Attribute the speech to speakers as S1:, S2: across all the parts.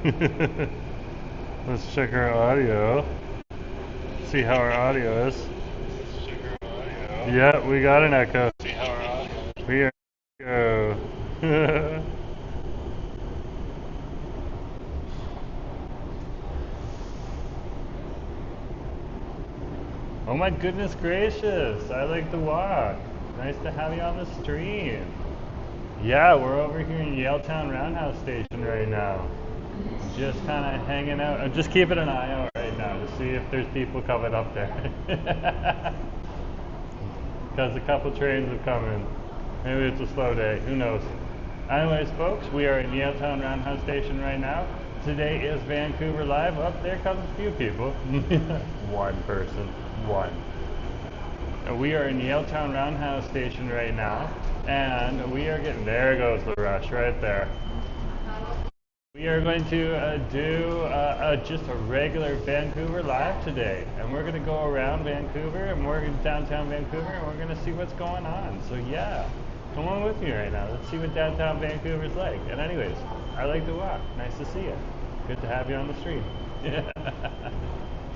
S1: Let's check our audio. See how our audio is. Yeah, we got an echo. See how our audio is. We are echo. Oh my goodness gracious, I like to walk. Nice to have you on the stream. Yeah, we're over here in Yaletown-Roundhouse Station right now. Just kind of hanging out. I'm just keeping an eye out right now to see if there's people coming up there. Because a couple trains have come in. Maybe it's a slow day, who knows. Anyways, folks, we are in Yaletown-Roundhouse Station right now. Today is Vancouver Live. Up there comes a few people. One person. One. We are in Yaletown-Roundhouse Station right now, and we are getting, there goes the rush right there. We are going to do just a regular Vancouver Live today, and we're going to go around Vancouver, and we're in downtown Vancouver, and we're going to see what's going on. So yeah, come on with me right now. Let's see what downtown Vancouver's like. And anyways, I like to walk. Nice to see you. Good to have you on the stream.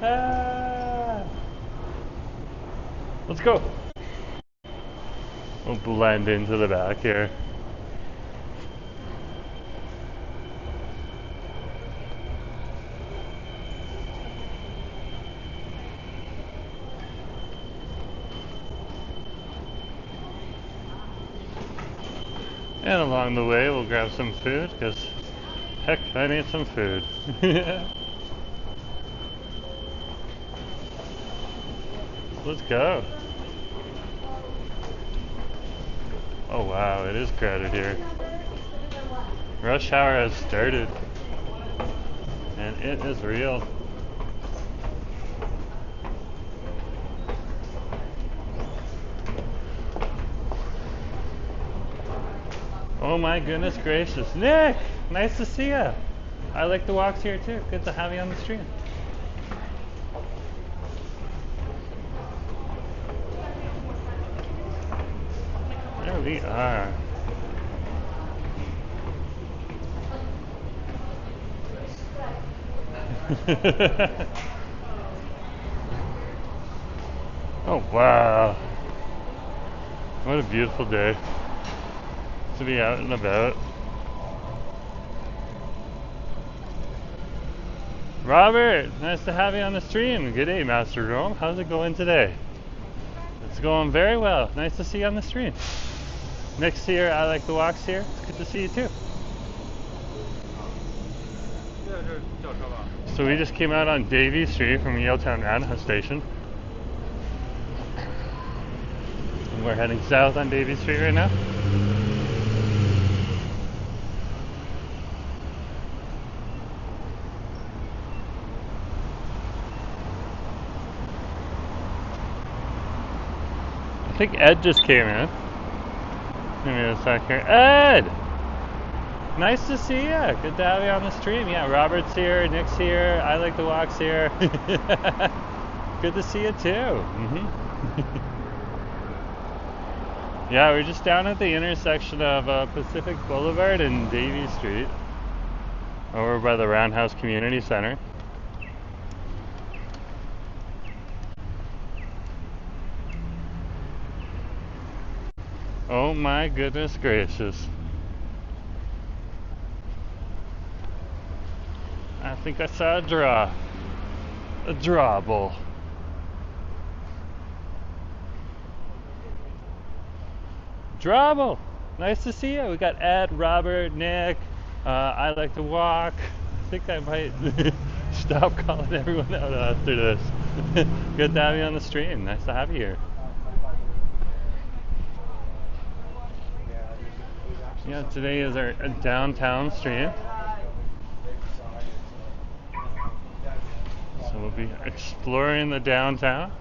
S1: Ah. Let's go. We'll blend into the back here. And along the way, we'll grab some food, because heck, I need some food. Let's go. Oh wow, it is crowded here. Rush hour has started, and it is real. Oh my goodness gracious. Nick! Nice to see ya. I like the walks here too. Good to have you on the stream. There we are. Oh wow. What a beautiful day to be out and about. Robert, nice to have you on the stream. Good day, Master Jerome. How's it going today? It's going very well. Nice to see you on the stream. Nick's here. I like the walks here. It's good to see you too. So we just came out on Davie Street from Yaletown-Roundhouse Station. And we're heading south on Davie Street right now. I think Ed just came in. Give me a sec here. Ed! Nice to see you. Good to have you on the stream. Yeah, Robert's here, Nick's here, I like the walks here. Good to see you too. Yeah, we're just down at the intersection of Pacific Boulevard and Davie Street, over by the Roundhouse Community Center. Oh my goodness gracious. I think I saw a drawable. Drawable! Nice to see you. We got Ed, Robert, Nick, I like to walk. I think I might stop calling everyone out after this. Good to have you on the stream. Nice to have you here. Yeah, today is our downtown stream. So we'll be exploring the downtown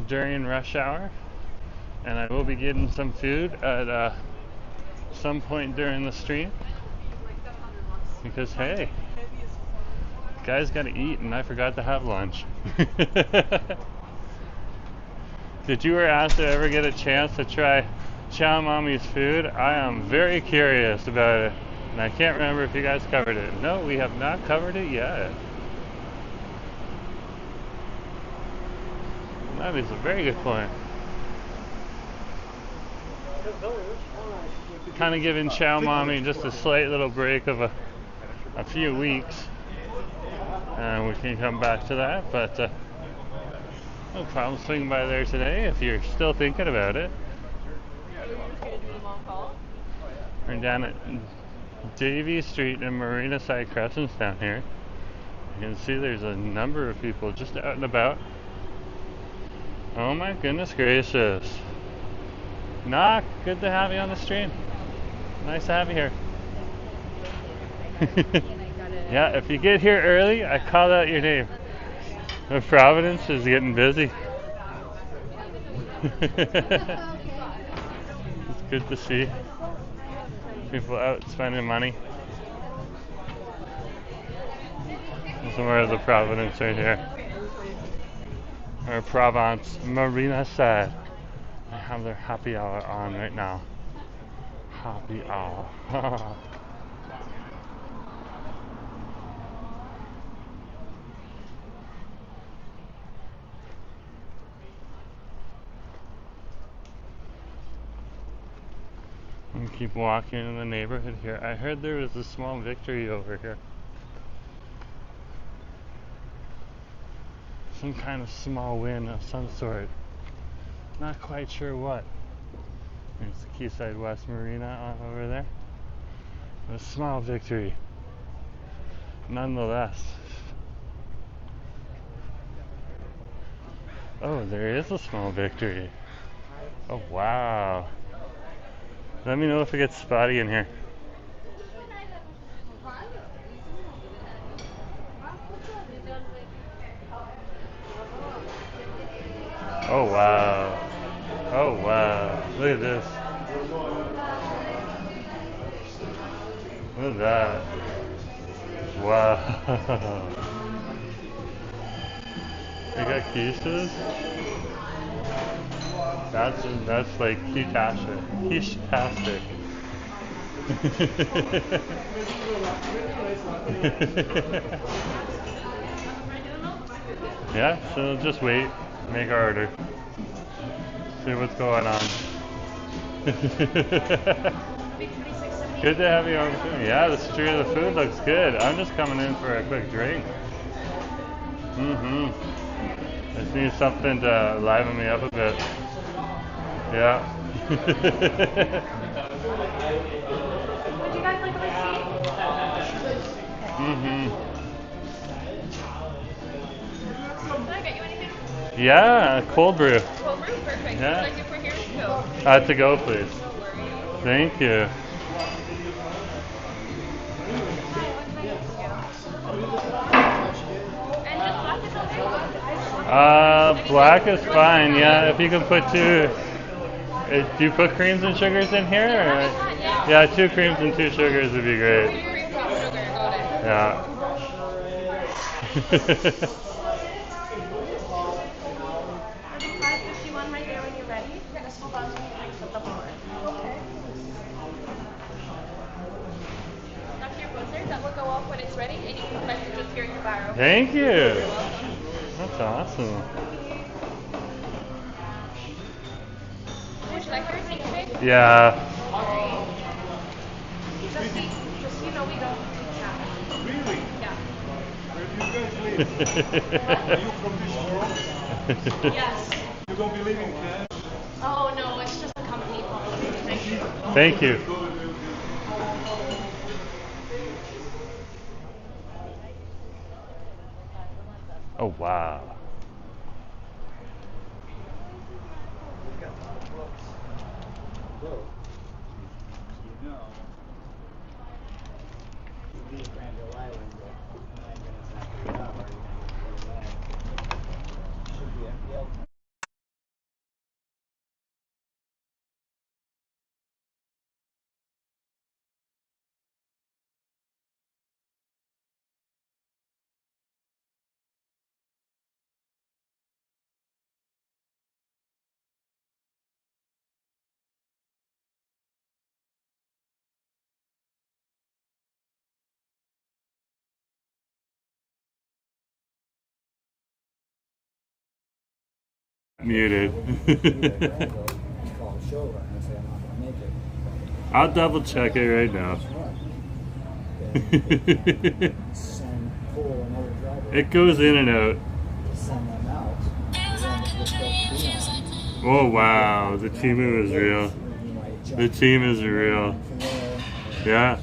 S1: during rush hour. And I will be getting some food at some point during the stream. Because hey, guys gotta eat and I forgot to have lunch. Did you or Asta ever get a chance to try Chow Mommy's food? I am very curious about it. And I can't remember if you guys covered it. No, we have not covered it yet. That is a very good point. Kind of giving Chow Mommy just a slight little break of a few weeks. And we can come back to that, but no problem. Swing by there today if you're still thinking about it. We're down at Davie Street and Marina Side Crescents down here. You can see there's a number of people just out and about. Oh my goodness gracious. Knock, good to have you on the stream. Nice to have you here. Yeah, if you get here early, I call out your name. Providence is getting busy. It's good to see people out spending money. There's more of the Providence right here. Or Provence, Marina side. They have their happy hour on right now. Happy hour. And keep walking in the neighborhood here. I heard there was a small victory over here. Some kind of small win of some sort. Not quite sure what. There's the Quayside West Marina over there. A small victory. Nonetheless. Oh, there is a small victory. Oh, wow. Let me know if it gets spotty in here. Oh, wow. Oh, wow. Look at this. Look at that. Wow. You got keys to this? That's like quiche-tastic. Quiche-tastic. Yeah, so just wait, make our order, see what's going on. Good to have you on. Yeah, the street of the food looks good. I'm just coming in for a quick drink. I just need something to liven me up a bit. Yeah.
S2: Would you guys like a receipt? Can I get you anything?
S1: Yeah, cold brew.
S2: Cold brew? Perfect.
S1: Yeah.
S2: Would you like it for here or to go?
S1: To go, please.
S2: No worries.
S1: Thank you.
S2: And just black is okay?
S1: Black is fine. Yeah, if you can put two. Do you put creams and sugars in here? Or? Yeah, 2 creams and 2 sugars would be great.
S2: 2 creams and sugar. Got it.
S1: Yeah.
S2: 551 right there when you're ready. Just hold on to me and put the board. Okay. That's your buzzer. That will go off when it's ready, and you can collect it just here in your bar.
S1: Thank you. That's awesome.
S2: Would you like the receipt today?
S1: Yeah.
S2: Just so you know, we don't do cash.
S3: Really?
S2: Yeah.
S3: Where do you guys live? Are you from this world?
S2: Yes.
S3: You don't believe in cash?
S2: Oh no, it's just a company policy. Thank you.
S1: Thank you. Oh, wow. Muted. I'll double check it right now. It goes in and out. Oh wow, the Timu is real. The team is real. Yeah.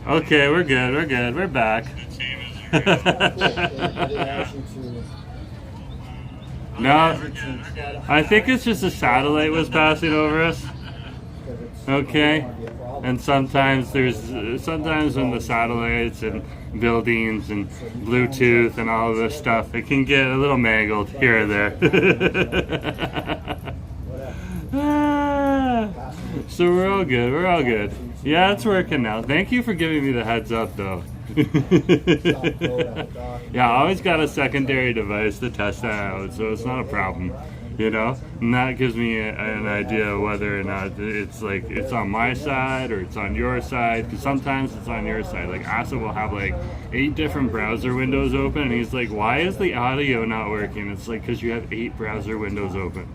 S1: Okay, we're good, we're good, we're back. No, I think it's just a satellite was passing over us. Okay, and sometimes when the satellites and buildings and Bluetooth and all of this stuff, it can get a little mangled here or there. So we're all good, we're all good. Yeah, it's working now. Thank you for giving me the heads up though. Yeah, I always got a secondary device to test that out, so it's not a problem, you know. And that gives me an idea of whether or not it's like it's on my side or it's on your side. Because sometimes it's on your side. Like Asa will have like 8 different browser windows open, and he's like, "Why is the audio not working?" It's like because you have 8 browser windows open.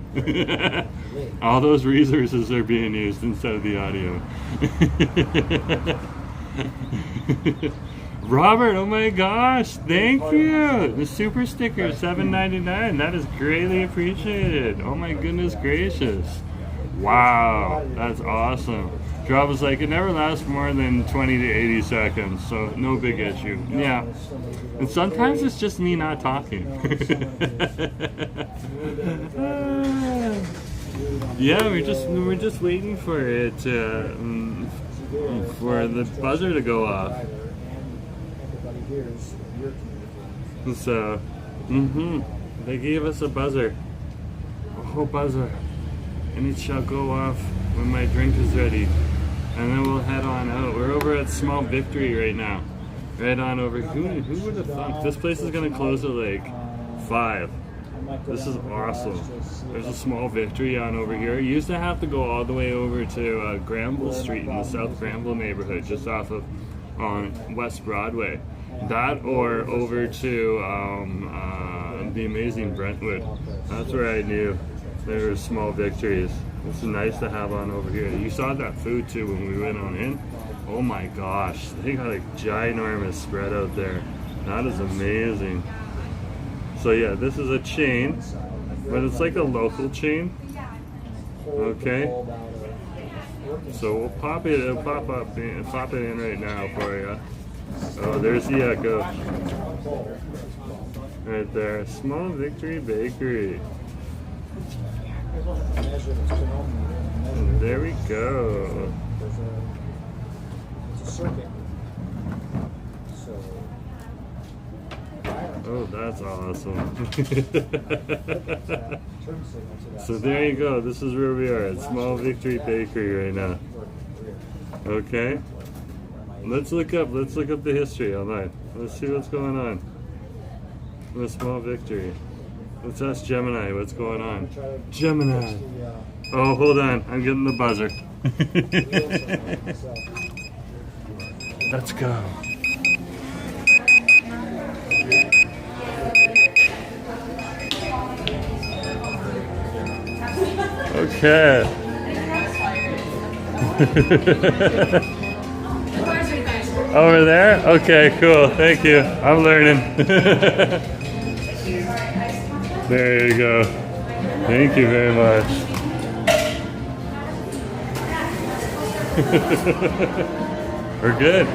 S1: All those resources are being used instead of the audio. Robert, oh my gosh, thank you! The super sticker, $7.99. That is greatly appreciated. Oh my goodness gracious. Wow, that's awesome. Rob was like, it never lasts more than 20 to 80 seconds, so no big issue. Yeah. And sometimes it's just me not talking. Yeah, we're just waiting for it for the buzzer to go off. So, they gave us a buzzer, a whole buzzer, and it shall go off when my drink is ready, and then we'll head on out. We're over at Small Victory right now, right on over. Who would have thought this place is gonna close at like 5? This is awesome. There's a Small Victory on over here. You used to have to go all the way over to Granville Street in the South Granville neighborhood, just off of on West Broadway. That or over to the amazing Brentwood. That's where I knew there were Small Victories. It's nice to have on over here. You saw that food too when we went on in. Oh my gosh, they got a ginormous spread out there. That is amazing. So yeah, this is a chain, but it's like a local chain. Okay. So we'll pop it in right now for you. Oh, there's the echo. Right there. Small Victory Bakery. And there we go. Oh, that's awesome. So there you go. This is where we are at Small Victory Bakery right now. Okay. Let's look up the history online. Let's see what's going on with Small Victory. Let's ask Gemini what's going on. Gemini. Oh, hold on. I'm getting the buzzer. Let's go. Okay. Over there? Okay, cool. Thank you. I'm learning. There you go. Thank you very much. We're good.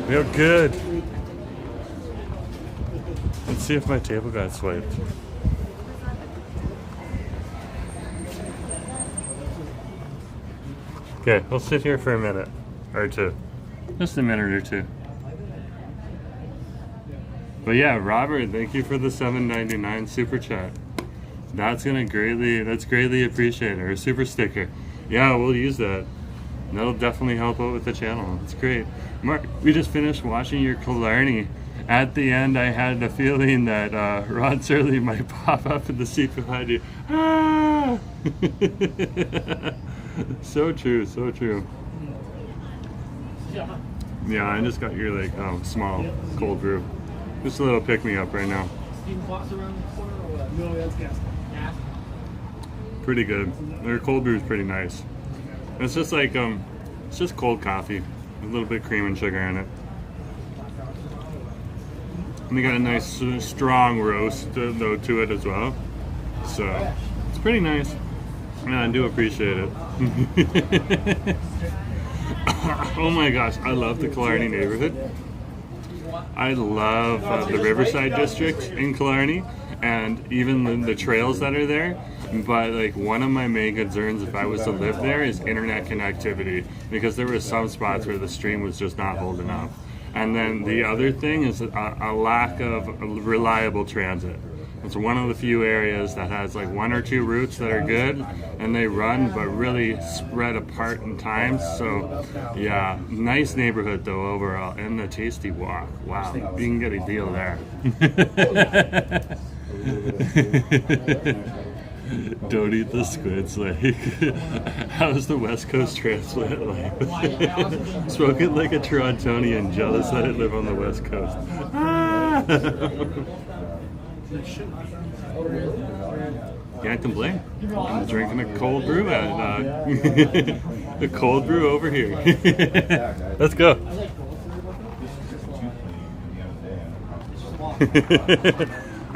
S1: We're good. Let's see if my table got swiped. Okay, we'll sit here for a minute or two. Just a minute or two. But yeah, Robert, thank you for the $7.99 super chat. That's greatly appreciated. Or a super sticker. Yeah, we'll use that. That'll definitely help out with the channel. It's great. Mark, we just finished watching your Killarney. At the end, I had a feeling that Rod Surley might pop up in the seat behind you. Ah! So true, so true. Yeah, I just got your small cold brew. Just a little pick me up right now. Pretty good. Their cold brew is pretty nice. It's just like it's just cold coffee, a little bit of cream and sugar in it. And they got a nice strong roast though to it as well. So it's pretty nice. Yeah, I do appreciate it. Oh my gosh, I love the Killarney neighborhood. I love the Riverside district in Killarney and even the trails that are there. But like one of my main concerns if I was to live there is internet connectivity, because there were some spots where the stream was just not holding up. And then the other thing is a lack of reliable transit. It's one of the few areas that has like 1 or 2 routes that are good and they run, but really spread apart in times. So yeah, nice neighborhood though overall, and the tasty walk. Wow, you can get a deal there. Don't eat the squids. Like, how's the West Coast transplant like? Spoke it like a Torontonian, jealous that I live on the West Coast. Can't complain. I'm drinking a cold brew a cold brew over here. Let's go.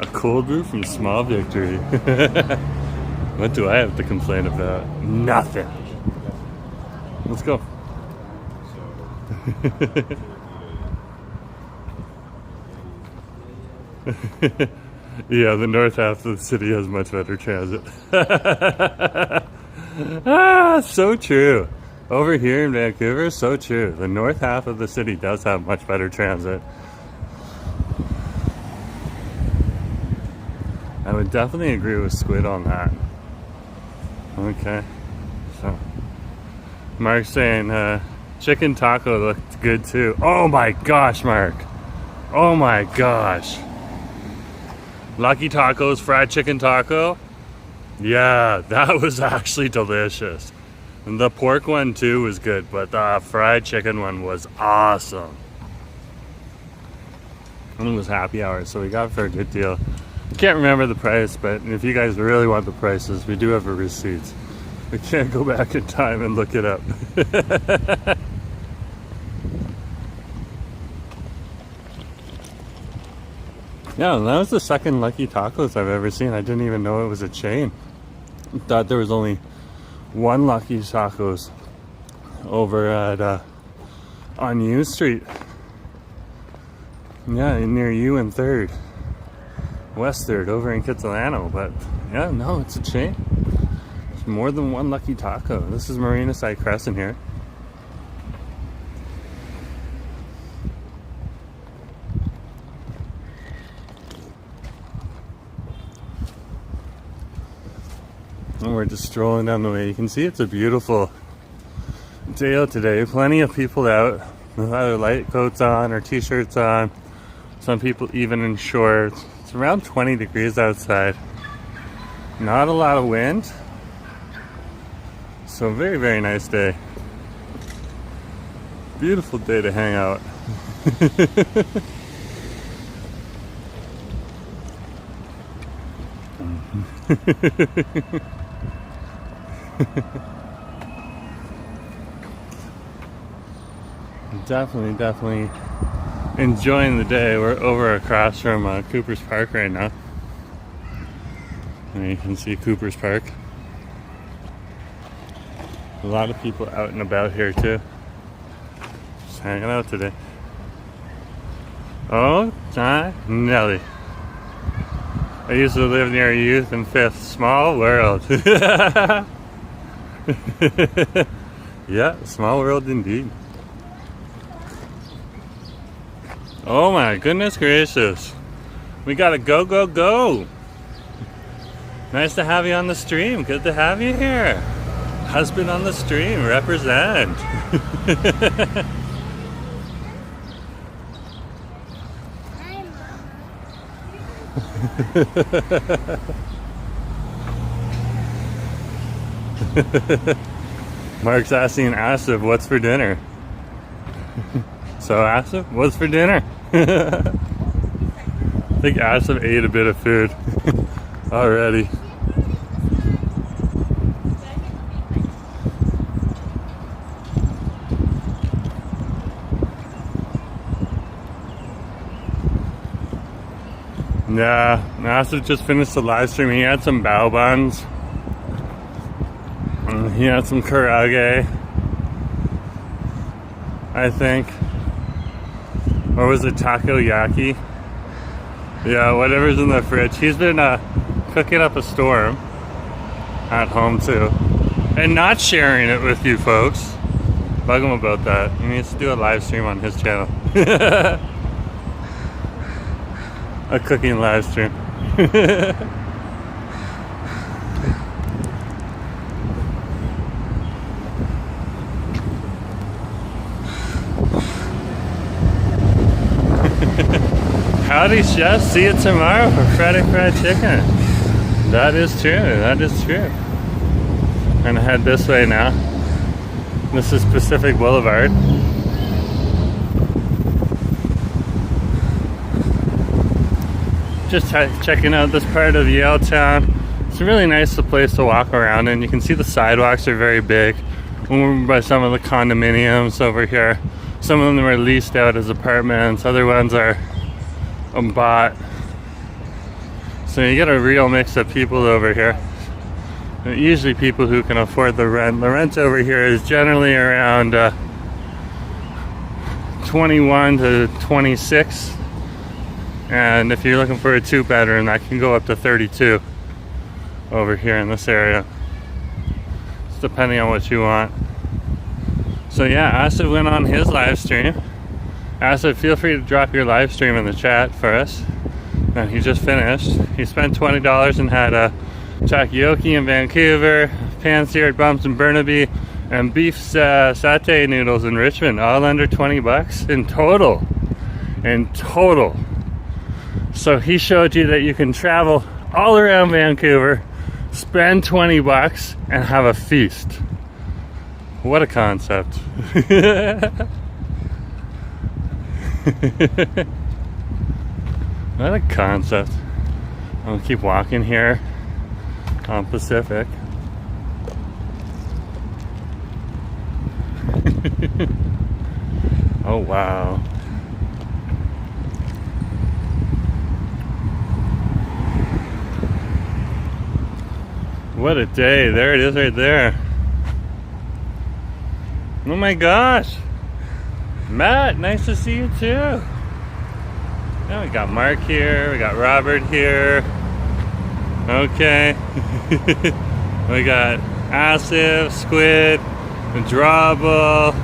S1: A cold brew from Small Victory. What do I have to complain about? Nothing. Let's go. Yeah, the north half of the city has much better transit. So true. Over here in Vancouver, so true. The north half of the city does have much better transit. I would definitely agree with Squid on that. Okay. So, Mark's saying chicken taco looked good too. Oh my gosh, Mark. Oh my gosh. Lucky Tacos fried chicken taco. Yeah, that was actually delicious. And the pork one too was good, but the fried chicken one was awesome. And it was happy hour, so we got it for a good deal. Can't remember the price, but if you guys really want the prices, we do have a receipt. We can't go back in time and look it up. Yeah, that was the second Lucky Tacos I've ever seen. I didn't even know it was a chain. I thought there was only one Lucky Tacos over at on U Street. Yeah, near U and 3rd. West 3rd over in Kitsilano, but yeah, no, it's a chain. There's more than one Lucky Taco. This is Marina Side Crescent here. And we're just strolling down the way. You can see it's a beautiful day out today. Plenty of people out with either light coats on or t-shirts on. Some people even in shorts. It's around 20 degrees outside. Not a lot of wind. So very, very nice day. Beautiful day to hang out. Definitely enjoying the day. We're over across from Cooper's Park right now. And you can see Cooper's Park. A lot of people out and about here too. Just hanging out today. Oh, Nelly. I used to live near Youth and 5th. Small world. Yeah, small world indeed. Oh my goodness gracious. We gotta go. Nice to have you on the stream. Good to have you here. Husband on the stream, represent. Mark's asking Asif what's for dinner. So Asif, what's for dinner? I think Asif ate a bit of food. already. Yeah, Asif just finished the live stream. He had some bao buns. He had some karage, I think. Or was it takoyaki? Yeah, whatever's in the fridge. He's been cooking up a storm at home too. And not sharing it with you folks. Bug him about that. He needs to do a live stream on his channel. A cooking live stream. Howdy, chef. See you tomorrow for Friday Fried Chicken. That is true. That is true. I'm gonna head this way now. This is Pacific Boulevard. Just checking out this part of Yaletown. It's a really nice place to walk around, and you can see the sidewalks are very big. We're by some of the condominiums over here. Some of them are leased out as apartments. Other ones are bought. So you get a real mix of people over here. Usually people who can afford the rent. The rent over here is generally around 21 to 26. And if you're looking for a 2-bedroom, that can go up to 32 over here in this area. It's depending on what you want. So yeah, Asif went on his live stream. Asif, feel free to drop your live stream in the chat for us. And he just finished. He spent $20 and had a takoyaki in Vancouver, pan-seared bumps in Burnaby, and beef satay noodles in Richmond, all under 20 bucks in total. In total. So he showed you that you can travel all around Vancouver, spend 20 bucks, and have a feast. What a concept. What a concept. I'll keep walking here on Pacific. Oh wow. What a day. There it is right there. Oh my gosh. Matt, nice to see you too. Yeah, we got Mark here, we got Robert here. Okay. We got Asif, Squid, Drabble.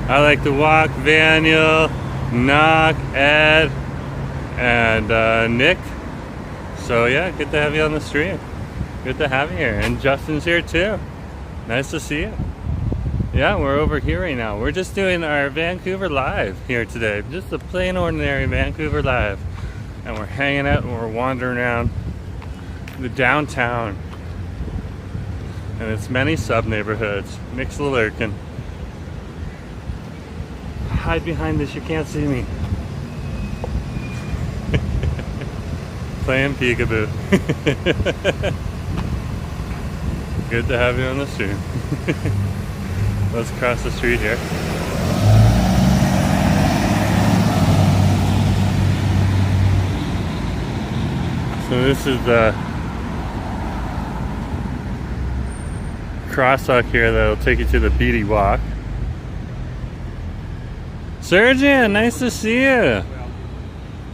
S1: I like to walk, Vaniel, Knock, Ed, and Nick. So yeah, good to have you on the stream. Good to have you here. And Justin's here too. Nice to see you. Yeah, we're over here right now. We're just doing our Vancouver Live here today. Just a plain ordinary Vancouver Live. And we're hanging out and we're wandering around the downtown. And its many sub-neighborhoods. Mixlilurkin. Hide behind this, you can't see me. Playing peekaboo. Good to have you on the stream. Let's cross the street here. So this is the crosswalk here that'll take you to the Beatty Walk. Surgeon, nice to see you.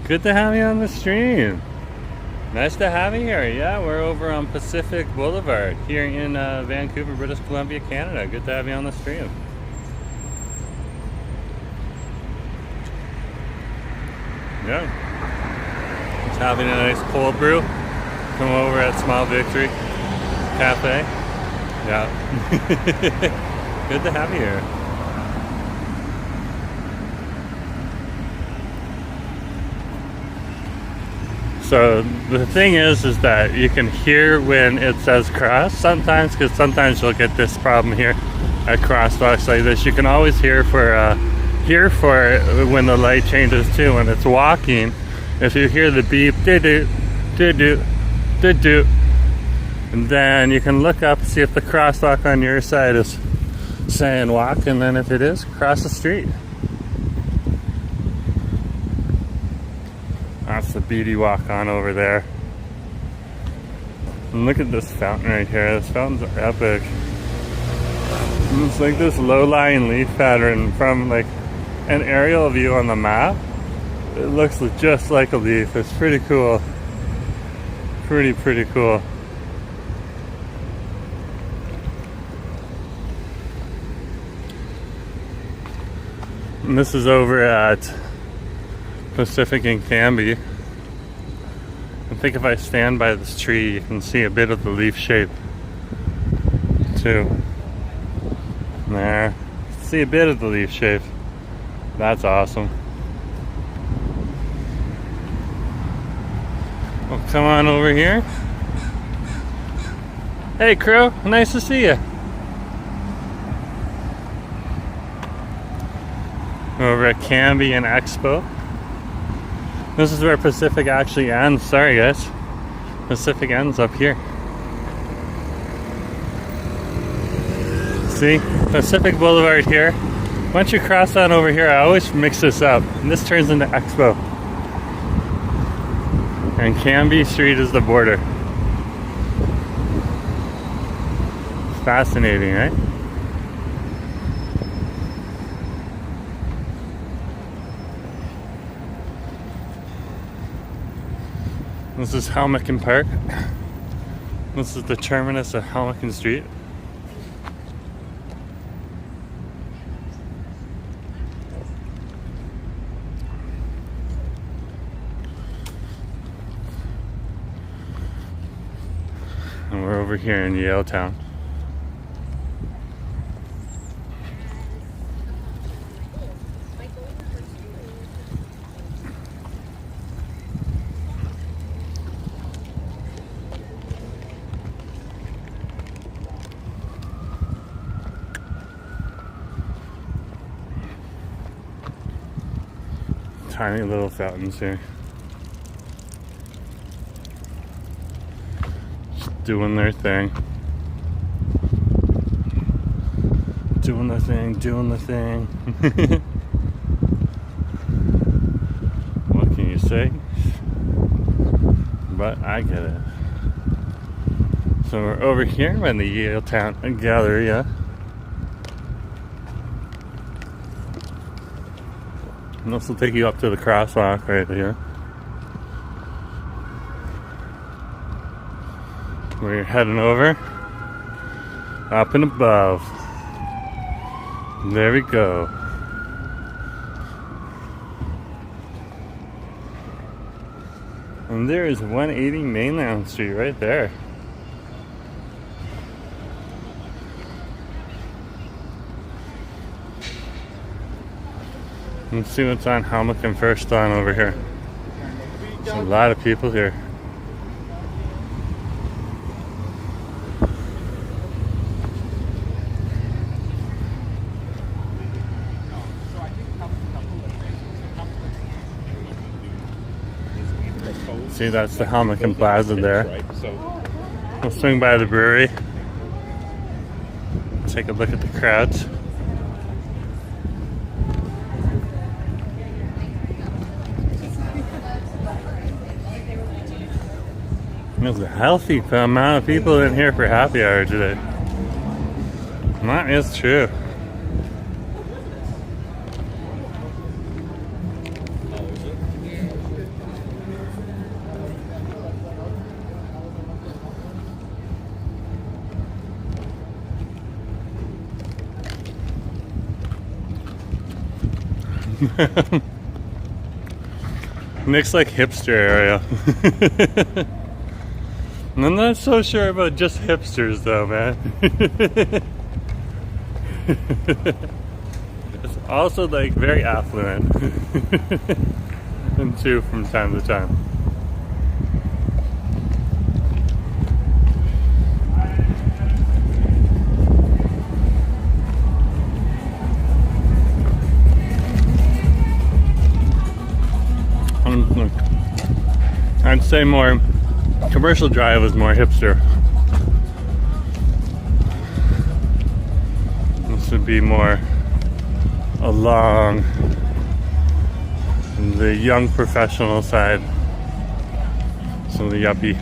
S1: Good to have you on the stream. Nice to have you here. Yeah, we're over on Pacific Boulevard here in Vancouver, British Columbia, Canada. Good to have you on the stream. Yeah. Just having a nice cold brew. Come over at Small Victory Cafe. Yeah. Good to have you here. So the thing is that you can hear when it says cross sometimes, because sometimes you'll get this problem here at crosswalks like this. You can always hear for when the light changes too, when it's walking. If you hear the beep, do, do. And then you can look up, see if the crosswalk on your side is saying walk, and then if it is, cross the street. That's the beauty walk on over there. And look at this fountain right here. This fountain's epic. And it's like this low-lying leaf pattern from like an aerial view on the map. It looks just like a leaf. It's pretty cool. Pretty cool. And this is over at Pacific and Canby. I think if I stand by this tree, you can see a bit of the leaf shape too. There. See a bit of the leaf shape. That's awesome. Well, come on over here. Hey, crew. Nice to see you. Over at Canby and Expo. This is where Pacific actually ends. Sorry, guys. Pacific ends up here. See? Pacific Boulevard here. Once you cross on over here, I always mix this up. And this turns into Expo. And Canby Street is the border. Fascinating, right? This is Helmicke Park. This is the terminus of Helmicke Street. And we're over here in Yaletown. Tiny little fountains here. Just doing their thing. Doing the thing, doing the thing. What can you say? But I get it. So we're over here in the Yaletown Galleria. And this will take you up to the crosswalk right here. We're heading over. Up and above. There we go. And there is 180 Mainland Street right there. Let's see what's on Helmicke first on over here. There's a lot of people here. See, that's the Helmicke Plaza there. We'll swing by the brewery. Take a look at the crowds. There's a healthy amount of people in here for happy hour today. And that is true. Nick's like hipster area. I'm not so sure about just hipsters though, man. It's also like very affluent. And too from time to time. I'd say more Commercial Drive was more hipster. This would be more along the young professional side. So the yuppie.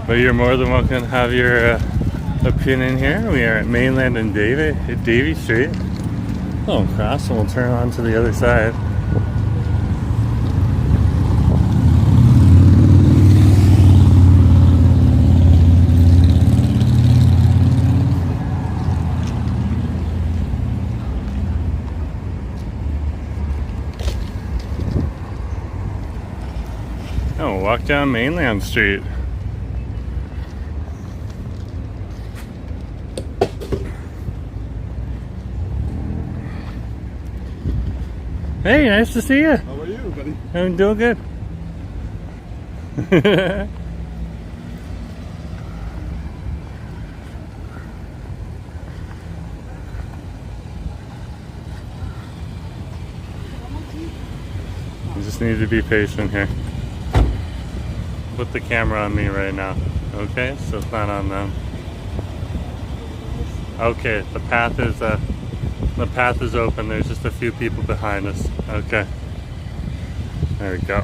S1: But you're more than welcome to have your opinion here. We are at Mainland and Davie Street. Oh, cross, and we'll turn on to the other side. Oh, walk down Mainland Street. Hey, nice to see you.
S3: How are you, buddy?
S1: I'm doing good. You just need to be patient here. Put the camera on me right now. Okay, so it's not on them. Okay, the path is open. There's just a few people behind us. Okay. There we go.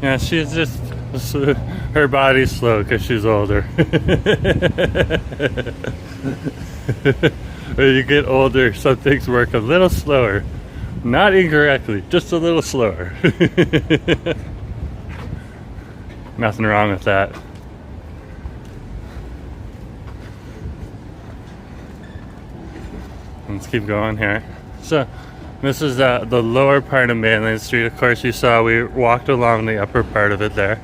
S1: Yeah, she's just, her body's slow because she's older. When you get older, some things work a little slower. Not incorrectly, just a little slower. Nothing wrong with that. Let's keep going here. So, this is the lower part of Mainland Street. Of course, you saw we walked along the upper part of it there.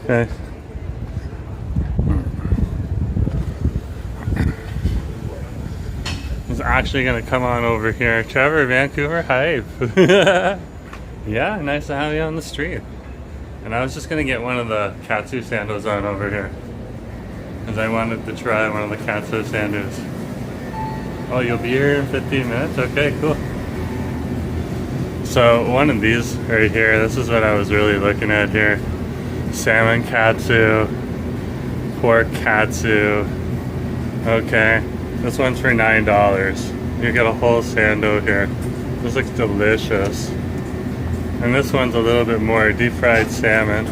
S1: Okay. He's actually going to come on over here. Trevor, Vancouver, hi. Yeah, nice to have you on the street. And I was just going to get one of the Katsu Sandos on over here, because I wanted to try one of the Katsu Sandos. Oh, you'll be here in 15 minutes? Okay, cool. So one of these right here, this is what I was really looking at here. Salmon Katsu, pork Katsu. Okay, this one's for $9. You get a whole Sando here. This looks delicious. And this one's a little bit more deep fried salmon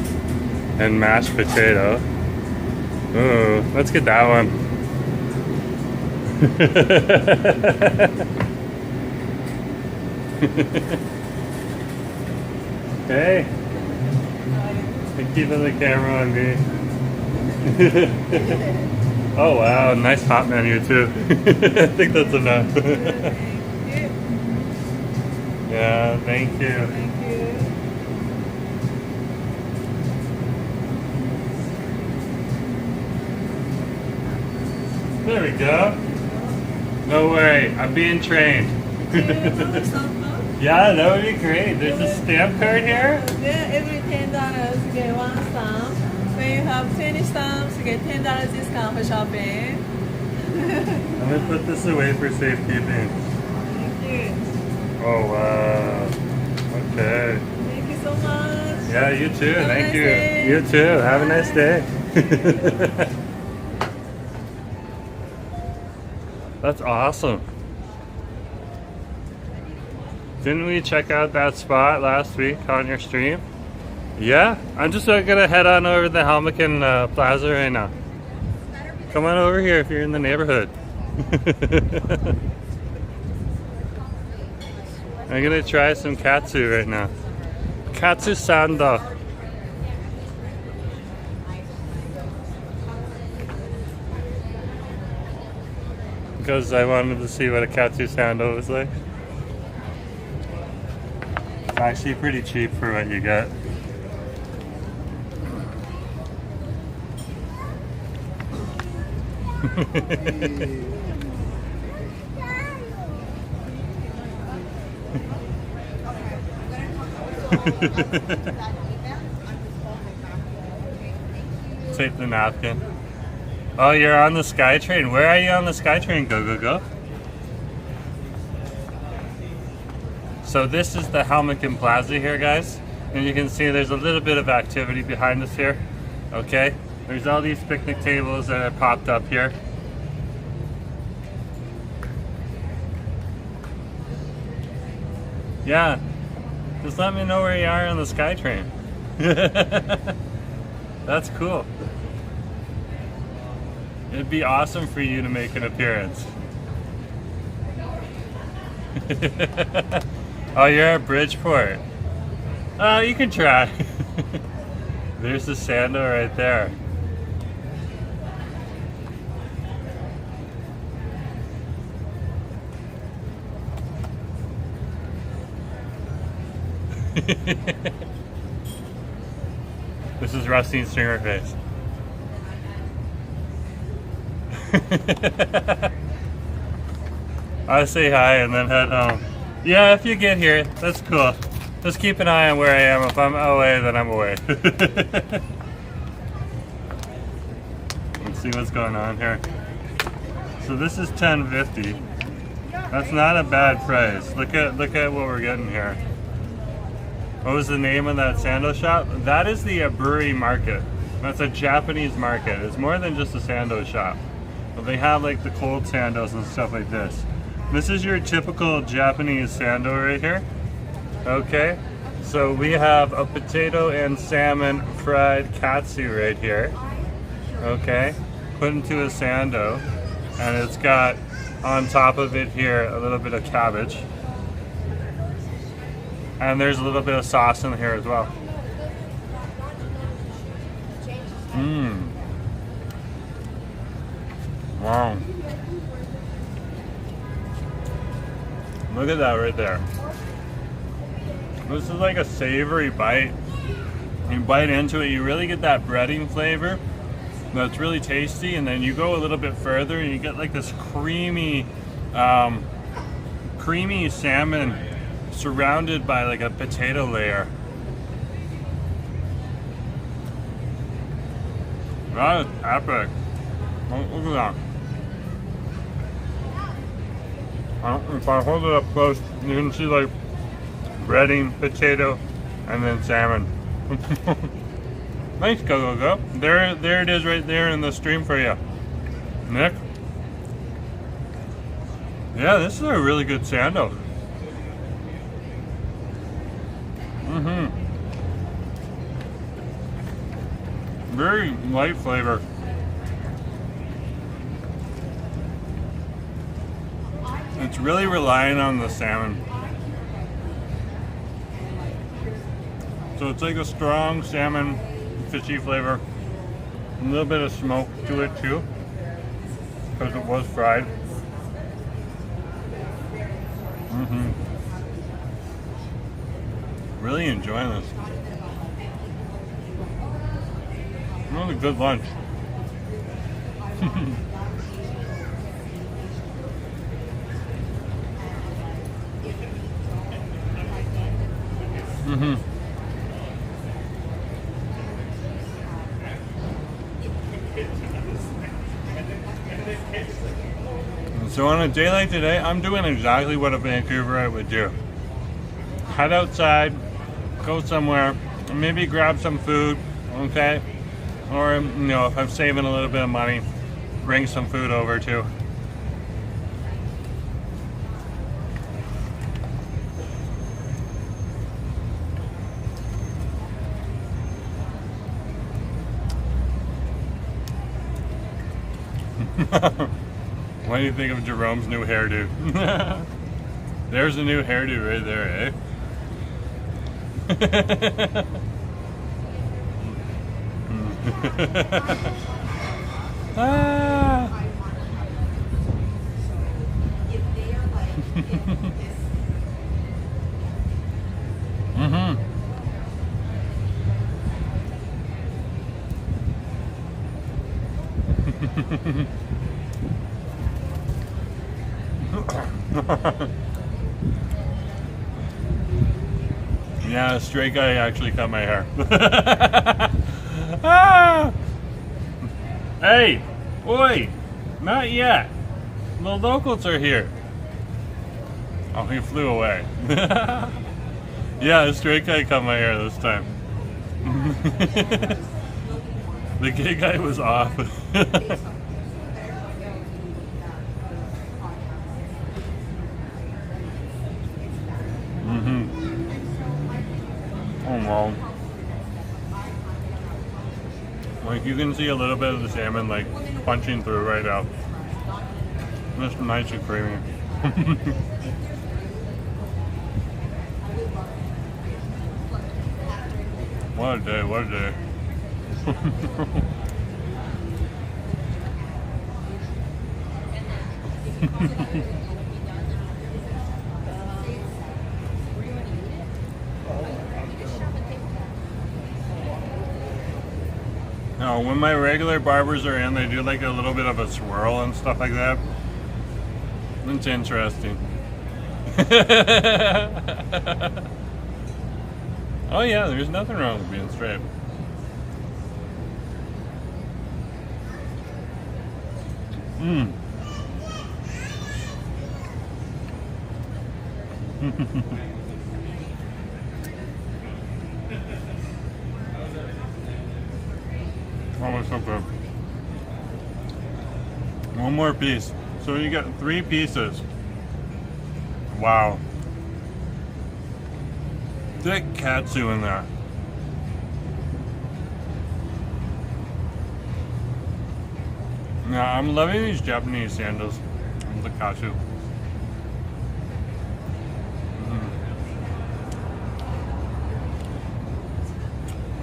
S1: and mashed potato. Ooh, let's get that one. Hey. I'm keeping the camera on me. Oh wow, nice hot menu too. I think that's enough. Yeah, thank you. There we go. No worry, I'm being trained. Yeah, that would be great. There's a stamp card here.
S4: Yeah, every $10 you get one stamp. When you have 20 stamps, you get $10 discount for shopping.
S1: I'm gonna put this away for safekeeping.
S4: Thank you.
S1: Oh wow. Okay.
S4: Thank you so much.
S1: Yeah, you too.
S4: Have a
S1: Thank
S4: nice
S1: you.
S4: day.
S1: You too. Have a nice day. That's awesome. Didn't we check out that spot last week on your stream? Yeah, I'm just gonna head on over to the Helmeken Plaza right now. Come on over here if you're in the neighborhood. I'm gonna try some Katsu right now. Katsu Sando. Because I wanted to see what a Katsu Sando was like. It's actually pretty cheap for what you get. Take the napkin. Oh, you're on the SkyTrain. Where are you on the SkyTrain? Go, go, go. So this is the Helmicon Plaza here, guys. And you can see there's a little bit of activity behind us here. Okay. There's all these picnic tables that have popped up here. Yeah. Just let me know where you are on the SkyTrain. That's cool. It'd be awesome for you to make an appearance. Oh, you're at Bridgeport. Oh, you can try. There's the Sando right there. This is Rusty's stringer face. I say hi and then head home. Yeah, if you get here, that's cool. Just keep an eye on where I am. If I'm away, then I'm away. Let's see what's going on here. So this is $10.50. That's not a bad price. Look at what we're getting here. What was the name of that Sando shop? That is the Aburi Market. That's a Japanese market. It's more than just a Sando shop. But they have like the cold Sandos and stuff like this. This is your typical Japanese Sando right here. Okay, so we have a potato and salmon fried Katsu right here. Okay, put into a Sando, and it's got on top of it here a little bit of cabbage. And there's a little bit of sauce in here as well. Mmm. Wow. Look at that right there. This is like a savory bite. You bite into it, you really get that breading flavor. That's really tasty, and then you go a little bit further and you get like this creamy salmon surrounded by like a potato layer. That is epic. Oh, look at that. If I hold it up close, you can see like breading, potato, and then salmon. Nice, go, go, go. There it is right there in the stream for you. Nick? Yeah, this is a really good Sando. Very light flavor. It's really relying on the salmon. So it's like a strong salmon, fishy flavor. A little bit of smoke to it too, because it was fried. Really enjoying this. Really good lunch. So on a day like today, I'm doing exactly what a Vancouverite would do. Head outside, go somewhere, and maybe grab some food, okay? Or, you know, if I'm saving a little bit of money, bring some food over too. What do you think of Jerome's new hairdo? There's a new hairdo right there, eh? Ah. Yeah, a stray guy actually cut my hair. Ah! Hey! Oi! Not yet! The locals are here. Oh, he flew away. Yeah, a stray guy cut my hair this time. The gay guy was off. Oh no. Like you can see a little bit of the salmon like punching through right now. That's nice and creamy. What a day, what a day. Now, when my regular barbers are in, they do like a little bit of a swirl and stuff like that. It's interesting. Oh yeah, there's nothing wrong with being straight. Oh, it's so good. One more piece. So you got 3 pieces. Wow. Thick katsu in there. Now, I'm loving these Japanese sandals. The katsu.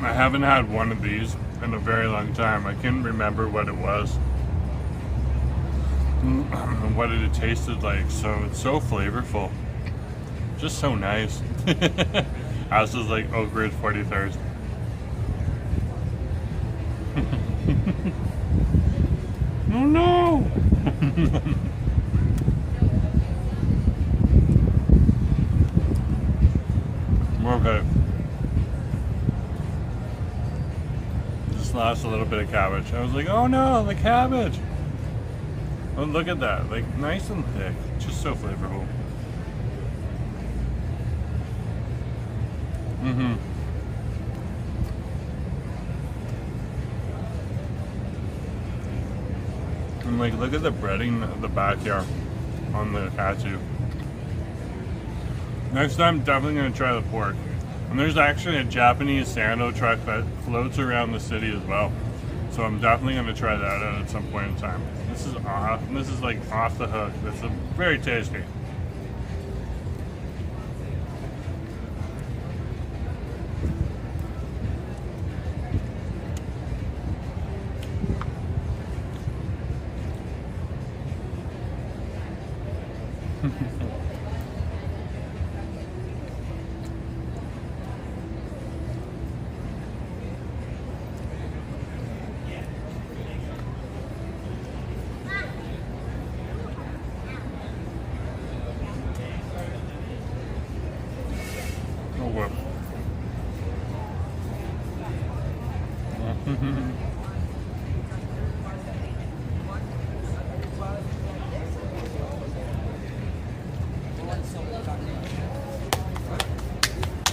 S1: I haven't had one of these in a very long time. I can't remember what it was and what it tasted like. So it's so flavorful, just so nice. Ours is like Oak Ridge 43rd. Oh no! Okay. Just lost a little bit of cabbage. I was like, oh no, the cabbage! Oh, look at that. Like, nice and thick. Just so flavorful. And like, look at the breading at the back here on the katsu. Next time, definitely gonna try the pork. And there's actually a Japanese Sando truck that floats around the city as well. So I'm definitely gonna try that out at some point in time. This is off. This is like off the hook. This is very tasty.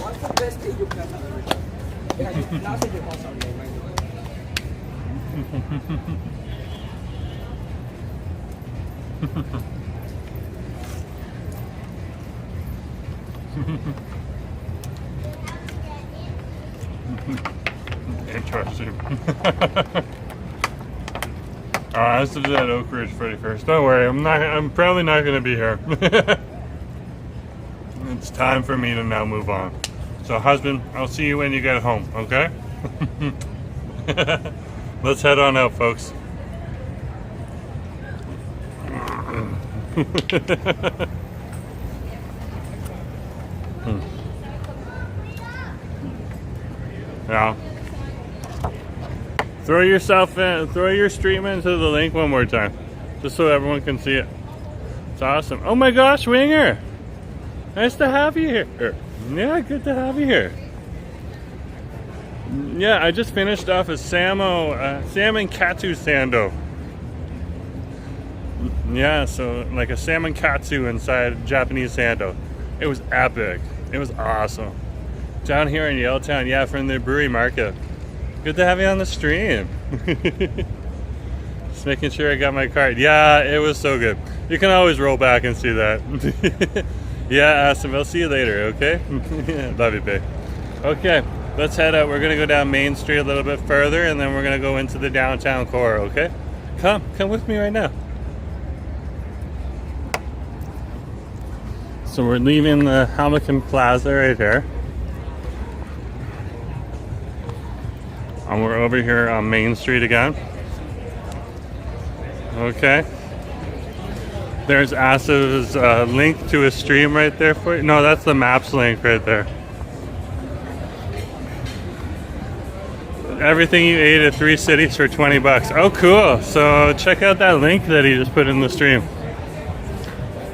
S5: What's the best thing you've done? Last thing you want
S1: Interesting. This is at Oak Ridge 41st. Don't worry, I'm probably not gonna be here. It's time for me to now move on. So husband, I'll see you when you get home, okay? Let's head on out, folks. Yeah. Throw yourself in, throw your stream into the link one more time, just so everyone can see it. It's awesome. Oh my gosh, Winger! Nice to have you here. Yeah, good to have you here. Yeah, I just finished off a salmon Katsu Sando. Yeah, so like a salmon Katsu inside Japanese Sando. It was epic. It was awesome. Down here in Yaletown, yeah, from the Aburi Market. Good to have you on the stream. Just making sure I got my card. Yeah, it was so good. You can always roll back and see that. Yeah, awesome. I'll see you later, okay? Love you, babe. Okay, let's head out. We're gonna go down Main Street a little bit further, and then we're gonna go into the downtown core, okay? Come with me right now. So we're leaving the Hamilton Plaza right here. And we're over here on Main Street again. Okay. There's Asa's link to a stream right there for you. No, that's the maps link right there. Everything you ate at 3 cities for 20 bucks. Oh, cool. So check out that link that he just put in the stream.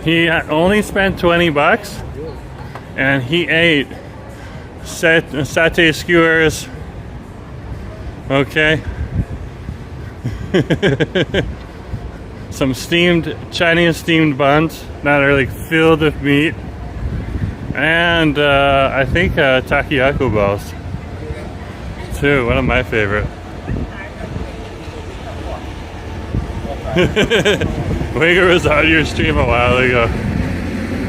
S1: He only spent 20 bucks and he ate satay skewers. Okay. Some Chinese steamed buns that are like filled with meat. And I think takoyaki balls too, one of my favorite. Winger was on your stream a while ago.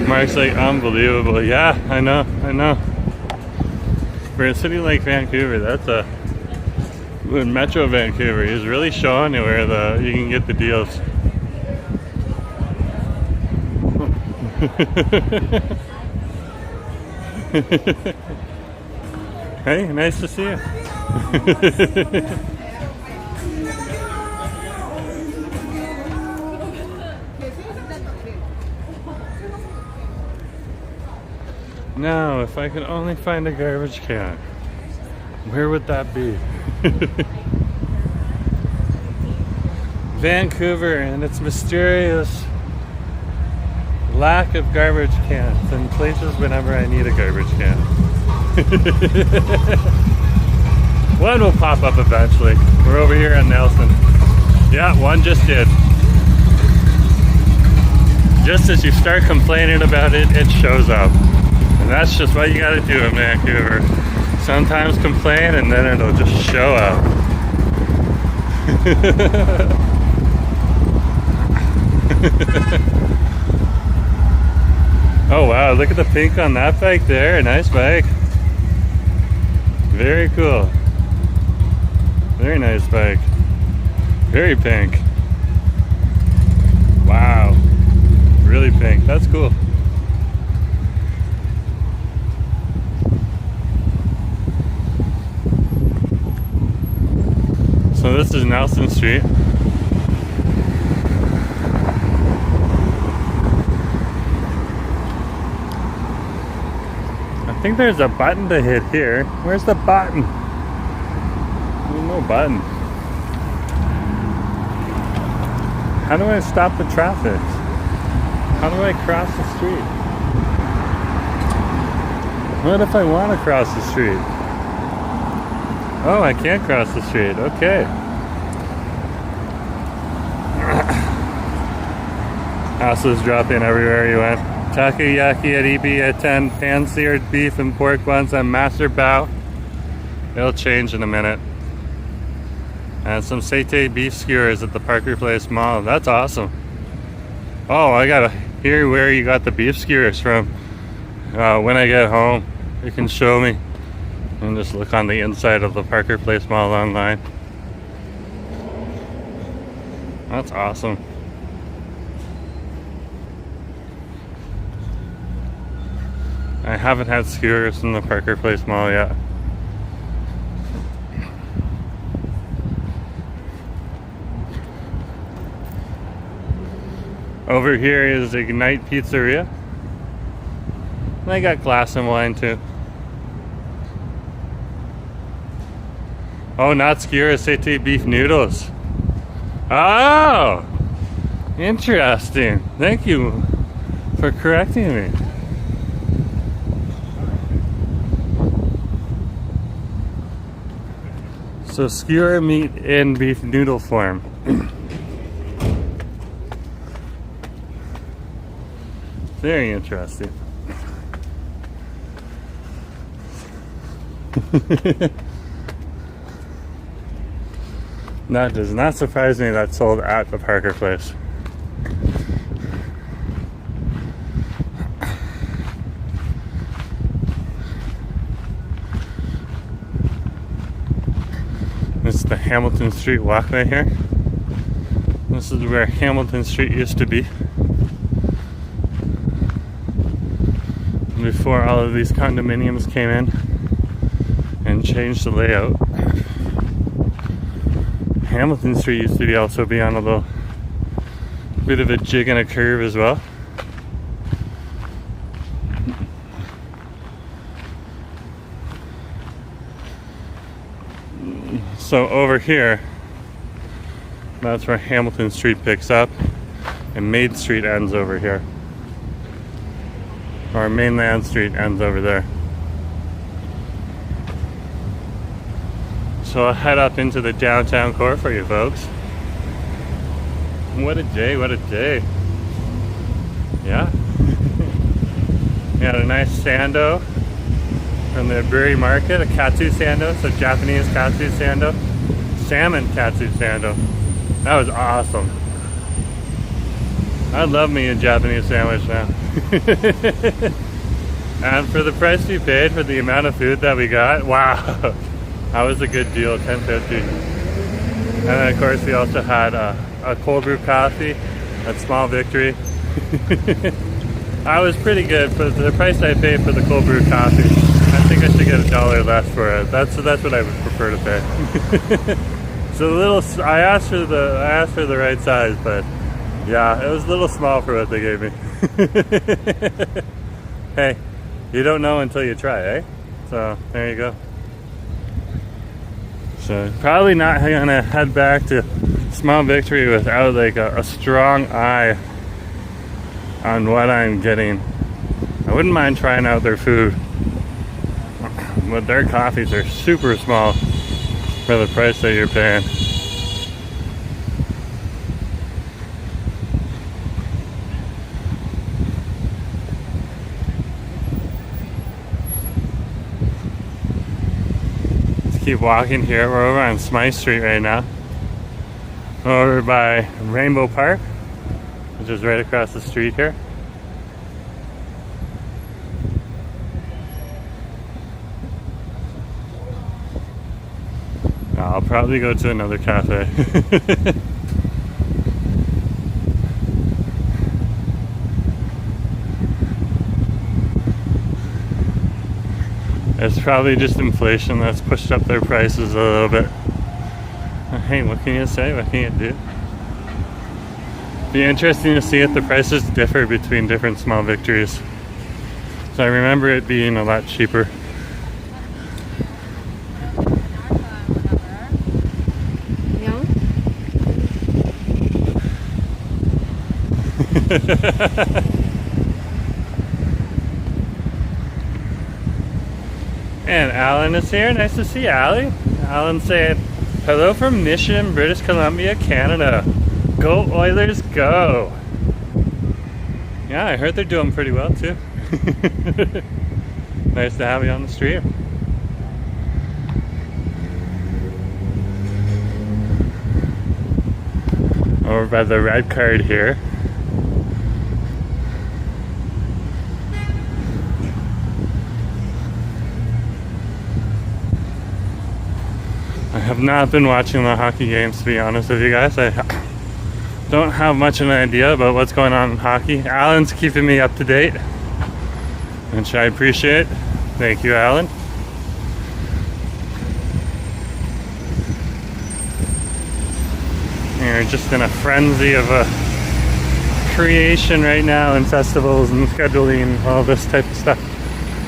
S1: Mark's like, unbelievable. Yeah, I know. For a city like Vancouver, that's in Metro Vancouver, he's really showing you where you can get the deals. Hey, nice to see you. Now, if I could only find a garbage can, where would that be? Vancouver and its mysterious lack of garbage cans in places whenever I need a garbage can. One will pop up eventually. We're over here on Nelson. Yeah, one just did. Just as you start complaining about it, it shows up. And that's just what you gotta do in Vancouver. Sometimes complain and then it'll just show up. Oh wow, look at the pink on that bike there. Nice bike. Very cool. Very nice bike. Very pink. Wow. Really pink. That's cool. So this is Nelson Street. I think there's a button to hit here. Where's the button? There's no button. How do I stop the traffic? How do I cross the street? What if I want to cross the street? Oh, I can't cross the street. Okay. Houses dropping everywhere you went. Takoyaki at EB at 10. Pan-seared beef and pork buns on Master Bao. It'll change in a minute. And some satay beef skewers at the Parker Place Mall. That's awesome. Oh, I gotta hear where you got the beef skewers from. When I get home, you can show me. And just look on the inside of the Parker Place Mall online. That's awesome. I haven't had skewers in the Parker Place Mall yet. Over here is Ignite Pizzeria. And I got glass and wine too. Oh, not skewers, satay beef noodles. Oh! Interesting. Thank you for correcting me. So skewer meat in beef noodle form. Very interesting. That does not surprise me that's sold at the Parker place. This is the Hamilton Street walkway here. This is where Hamilton Street used to be before all of these condominiums came in and changed the layout. Hamilton Street used to also be on a little bit of a jig and a curve as well. So over here, that's where Hamilton Street picks up, and Maid Street ends over here. Or Mainland Street ends over there. So I'll head up into the downtown core for you folks. What a day, what a day. Yeah. We had a nice Sando from the Aburi Market, a Katsu Sando, so Japanese Katsu Sando. Salmon Katsu Sando. That was awesome. I'd love me a Japanese sandwich now. And for the price we paid for the amount of food that we got, wow. That was a good deal, $10.50. And then of course we also had a cold brew coffee at Small Victory. I was pretty good, but the price I paid for the cold brew coffee, I think I should get $1 less for it. That's what I would prefer to pay. So the little, I asked for the right size, but yeah, it was a little small for what they gave me. Hey, you don't know until you try, eh? So there you go. So probably not gonna head back to Small Victory without like a strong eye on what I'm getting. I wouldn't mind trying out their food, but their coffees are super small for the price that you're paying. Keep walking here. We're over on Smythe Street right now, over by Rainbow Park, which is right across the street here. I'll probably go to another cafe. It's probably just inflation that's pushed up their prices a little bit. Hey, what can you say? What can you do? Be interesting to see if the prices differ between different Small Victories. So I remember it being a lot cheaper. And Alan is here. Nice to see you, Allie. Alan saying, hello from Mission, British Columbia, Canada. Go Oilers, go. Yeah, I heard they're doing pretty well too. Nice to have you on the street. Over by the red card here. I have not been watching the hockey games, to be honest with you guys. I don't have much of an idea about what's going on in hockey. Alan's keeping me up to date, which I appreciate. Thank you, Alan. We're just in a frenzy of creation right now, and festivals and scheduling and all this type of stuff.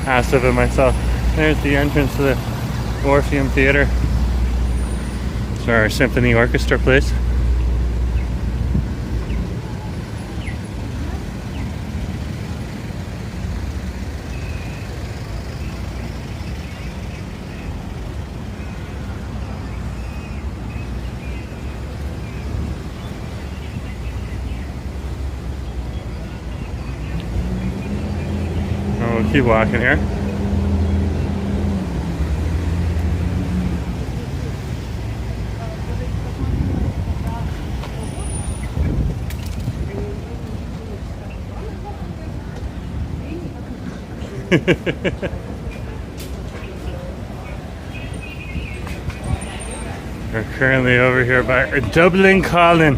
S1: Asked of it myself. There's the entrance to the Orpheum Theater. Our symphony orchestra place. Keep walking here. We're currently over here by Dublin Colin,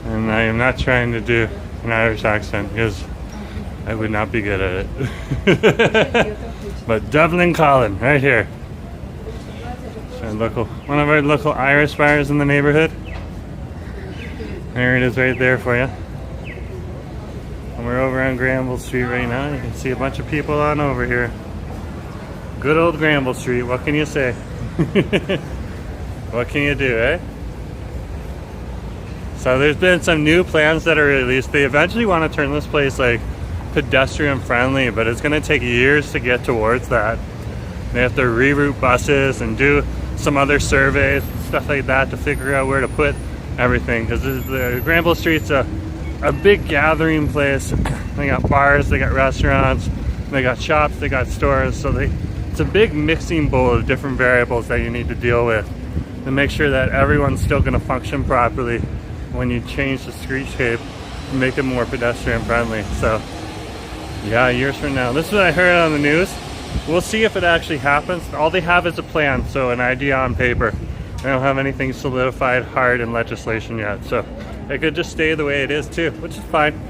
S1: and I am not trying to do an Irish accent because I would not be good at it. But Dublin Colin, right here. One of our local Irish bars in the neighborhood. There it is right there for you. And we're over on Granville Street right now. You can see a bunch of people on over here. Good old Granville Street, what can you say? What can you do, eh? So there's been some new plans that are released. They eventually want to turn this place like pedestrian friendly, but it's going to take years to get towards that. They have to reroute buses and do some other surveys, stuff like that, to figure out where to put everything, because the Granville Street's a big gathering place. They got bars, they got restaurants, they got shops, they got stores, so it's a big mixing bowl of different variables that you need to deal with to make sure that everyone's still going to function properly when you change the street shape and make it more pedestrian friendly. So yeah, years from now. This is what I heard on the news. We'll see if it actually happens. All they have is a plan, so an idea on paper. They don't have anything solidified hard in legislation yet, so it could just stay the way it is too, which is fine.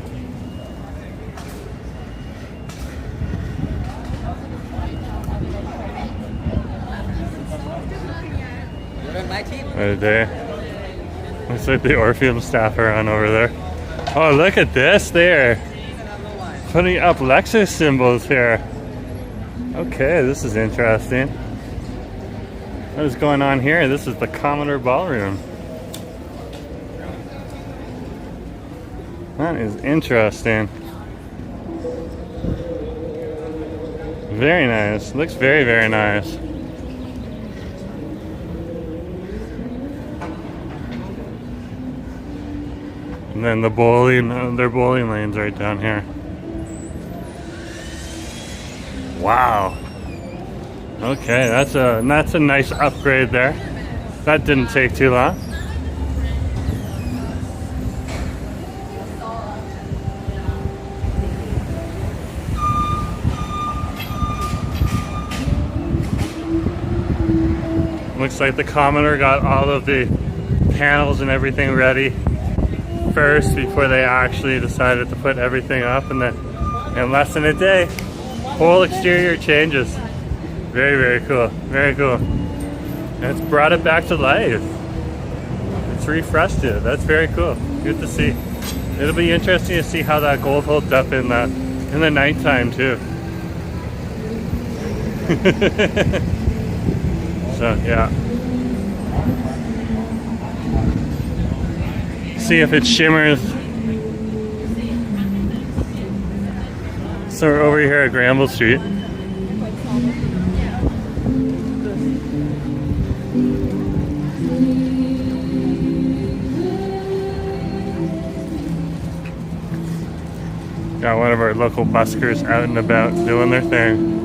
S1: Right there. Looks like the Orpheum staff are on over there. Oh, look at this there. Putting up Lexus symbols here. Okay, this is interesting. What is going on here? This is the Commodore Ballroom. That is interesting. Very nice. Looks very, very nice. And then the bowling, their bowling lanes right down here. Wow. Okay, that's a nice upgrade there. That didn't take too long. Looks like the Commodore got all of the panels and everything ready first before they actually decided to put everything up, and then in less than a day, whole exterior changes. Very, very cool. Very cool. And it's brought it back to life. It's refreshed it. That's very cool. Good to see. It'll be interesting to see how that gold holds up in the nighttime too. So yeah. See if it shimmers. So we're over here at Granville Street. Got one of our local buskers out and about doing their thing.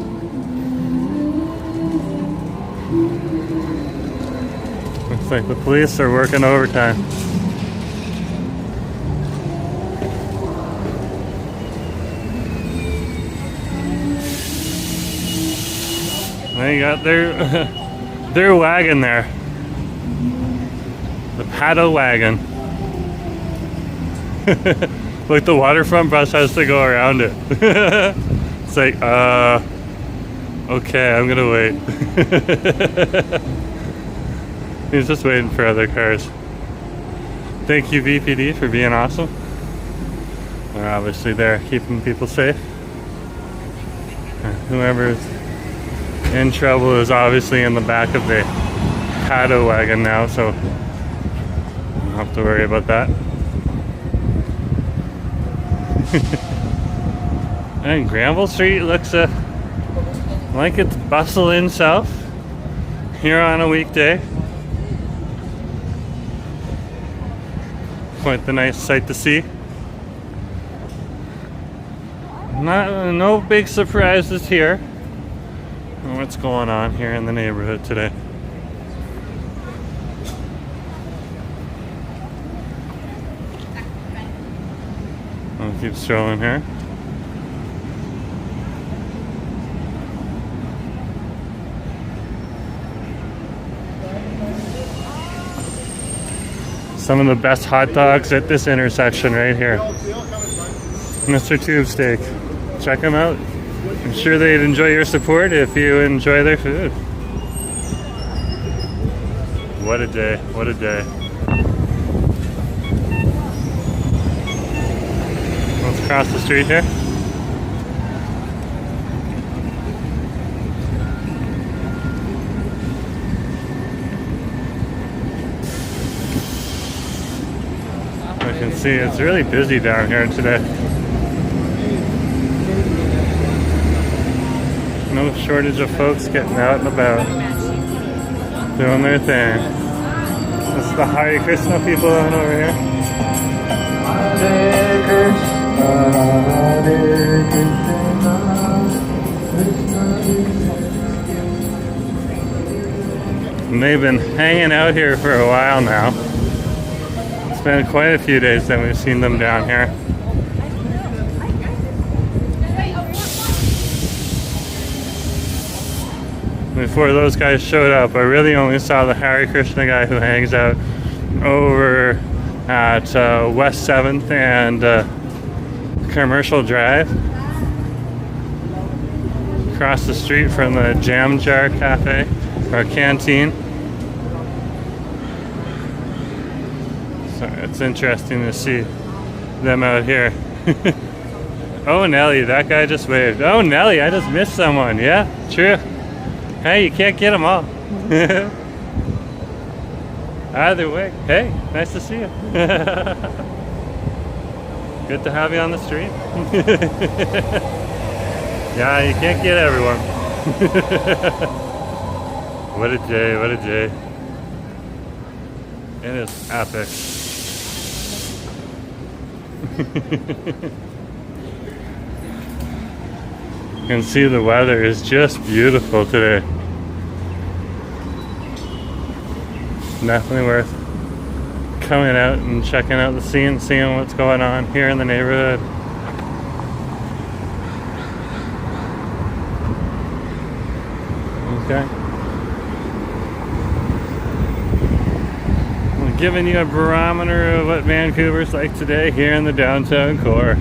S1: Looks like the police are working overtime. They got their wagon there. The paddle wagon. Like the waterfront bus has to go around it. It's like, okay, I'm gonna wait. He's just waiting for other cars. Thank you, VPD, for being awesome. They're obviously there keeping people safe. Whoever's in trouble is obviously in the back of the paddle wagon now, so don't have to worry about that. And Granville Street looks like it's bustling south here on a weekday. Quite the nice sight to see. No big surprises here. What's going on here in the neighborhood today? I'll keep strolling here. Some of the best hot dogs at this intersection right here. Mr. Tube Steak. Check them out. I'm sure they'd enjoy your support if you enjoy their food. What a day. What a day. Let's cross the street here. I can see it's really busy down here today. No shortage of folks getting out and about, doing their thing. That's the Hare Krishna people on over here. Hare Krishna, Hare Krishna. And they've been hanging out here for a while now. It's been quite a few days that we've seen them down here. Before those guys showed up, I really only saw the Hare Krishna guy who hangs out over at West 7th and Commercial Drive. Across the street from the Jam Jar Cafe, or Canteen. So it's interesting to see them out here. Oh, Nelly, that guy just waved. Oh, Nelly, I just missed someone. Yeah, true. Hey, you can't get them all. Either way, hey, nice to see you. Good to have you on the street. Yeah, you can't get everyone. What a day, what a day. It is epic. You can see the weather is just beautiful today. Definitely worth coming out and checking out the scene, seeing what's going on here in the neighborhood. Okay. I'm giving you a barometer of what Vancouver's like today here in the downtown core.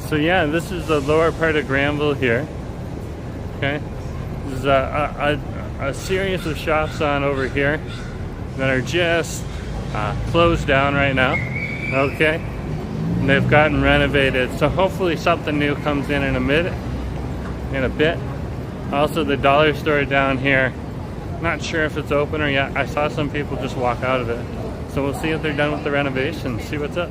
S1: So yeah, this is the lower part of Granville here. Okay, there's a series of shops on over here that are just closed down right now. Okay, and they've gotten renovated, so hopefully something new comes in a bit. Also, the dollar store down here, not sure if it's open or yet. I saw some people just walk out of it, so we'll see if they're done with the renovation. See what's up.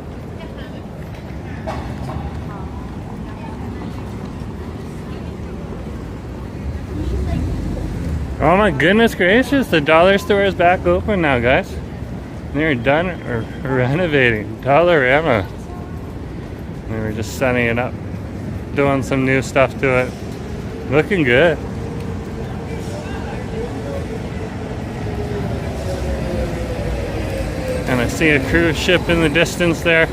S1: Oh my goodness gracious, the dollar store is back open now, guys. They're done renovating. Dollarama. They were just setting it up, doing some new stuff to it. Looking good. And I see a cruise ship in the distance there.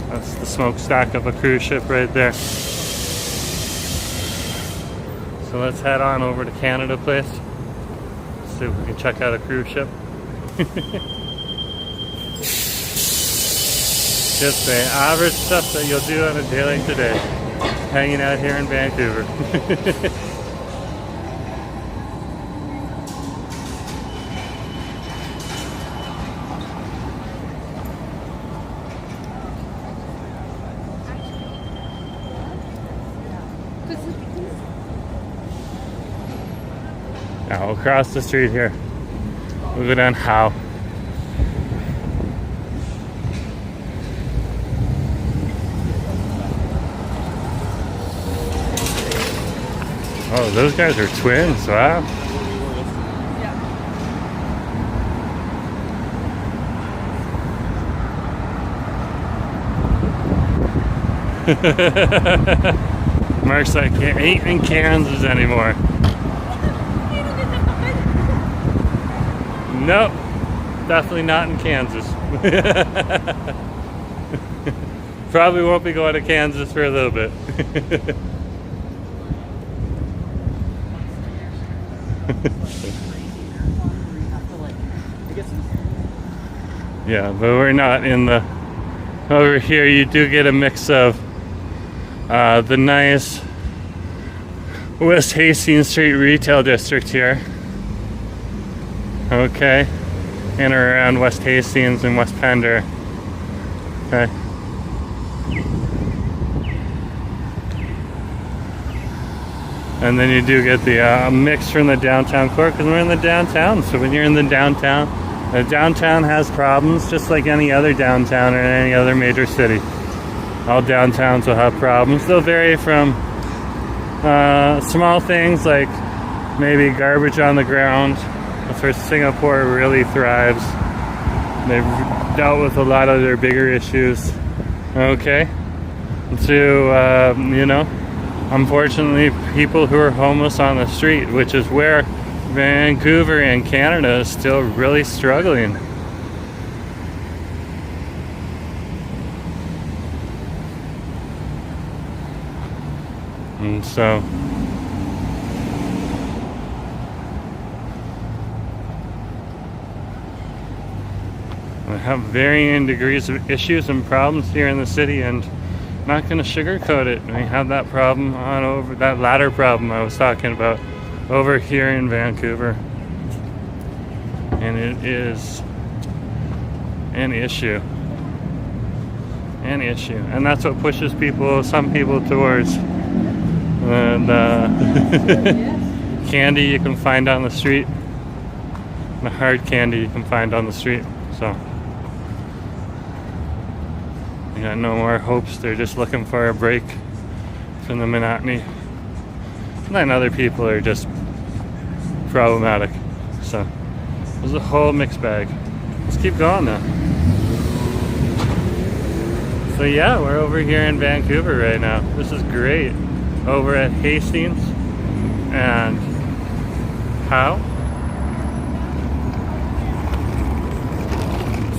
S1: That's the smokestack of a cruise ship right there. So let's head on over to Canada Place. See if we can check out a cruise ship. Just the average stuff that you'll do on a day like today. Hanging out here in Vancouver. We'll cross the street here. We'll go down Howe. Oh, those guys are twins, wow. Mark's like, I ain't in Kansas anymore. Nope, definitely not in Kansas. Probably won't be going to Kansas for a little bit. Yeah, but we're not in the... Over here you do get a mix of the nice West Hastings Street retail district here. Okay. In or around West Hastings and West Pender. Okay. And then you do get the mix from the downtown core, because we're in the downtown. So when you're in the downtown has problems just like any other downtown or any other major city. All downtowns will have problems. They'll vary from small things like maybe garbage on the ground. That's where Singapore really thrives. They've dealt with a lot of their bigger issues. Okay. To, you know, unfortunately, people who are homeless on the street, which is where Vancouver and Canada is still really struggling. And so we have varying degrees of issues and problems here in the city, and I'm not going to sugarcoat it. We have that problem on over, that latter problem I was talking about over here in Vancouver, and it is an issue, and that's what pushes some people towards the candy you can find on the street, the hard candy you can find on the street. So they got no more hopes. They're just looking for a break from the monotony. And then other people are just problematic. So there's a whole mixed bag. Let's keep going now. So yeah, we're over here in Vancouver right now. This is great. Over at Hastings and Howe.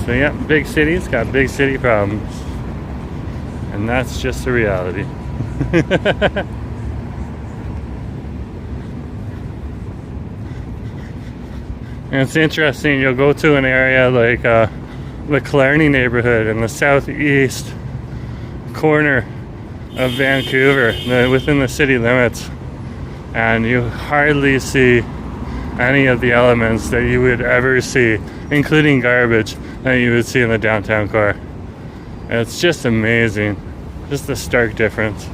S1: So yeah, big cities got big city problems. And that's just the reality. And it's interesting, you'll go to an area like the Killarney neighborhood in the southeast corner of Vancouver, within the city limits, and you hardly see any of the elements that you would ever see, including garbage, that you would see in the downtown core. It's just amazing, just the stark difference.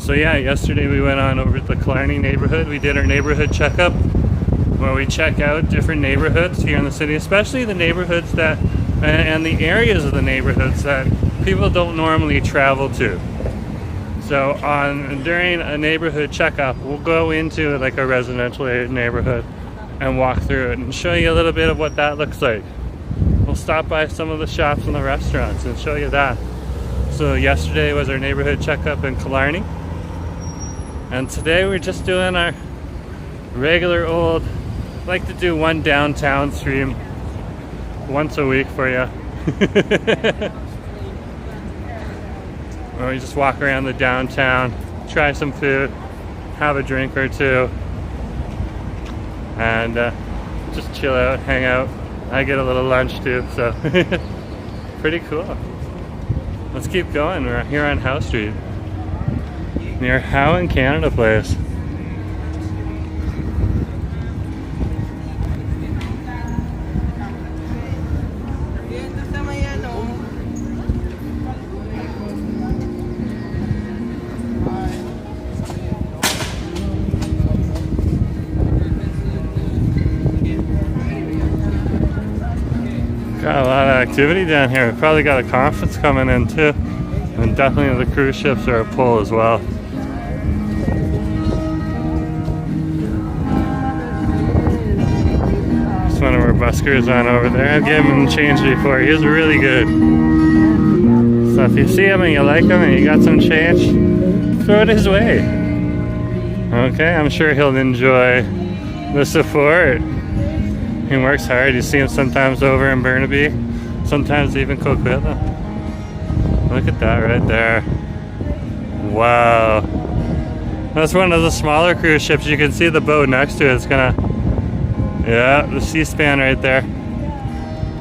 S1: So yeah, yesterday we went on over to the Killarney neighborhood. We did our neighborhood checkup, where we check out different neighborhoods here in the city, especially the neighborhoods that, and the areas of the neighborhoods that people don't normally travel to. So during a neighborhood checkup, we'll go into like a residential neighborhood and walk through it and show you a little bit of what that looks like. We'll stop by some of the shops and the restaurants and show you that. So yesterday was our neighborhood checkup in Killarney, and today we're just doing our regular old, like to do one downtown stream once a week for you. Where we just walk around the downtown, try some food, have a drink or two, and just chill out, hang out. I get a little lunch too, so pretty cool. Let's keep going. We're here on Howe Street, near Howe and Canada Place. Got a lot of activity down here. We probably got a conference coming in too. And definitely the cruise ships are a pull as well. Just one of our buskers on over there. I gave him change before. He was really good. So if you see him and you like him and you got some change, throw it his way. Okay, I'm sure he'll enjoy the support. He works hard. You see him sometimes over in Burnaby, sometimes even Konbinya. Look at that right there. Wow. That's one of the smaller cruise ships. You can see the boat next to it. It's gonna, yeah, the C-span right there.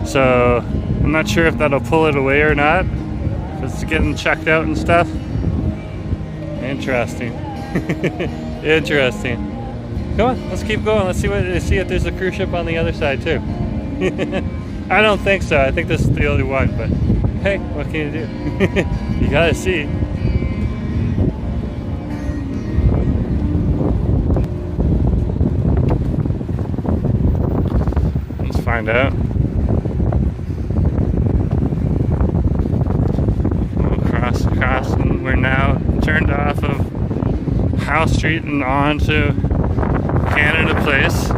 S1: So I'm not sure if that'll pull it away or not. It's getting checked out and stuff. Interesting. Interesting. Come on, let's keep going. Let's see if there's a cruise ship on the other side too. I don't think so. I think this is the only one, but hey, what can you do? You gotta see. Let's find out. We'll cross, and we're now turned off of House Street and on to Canada Place.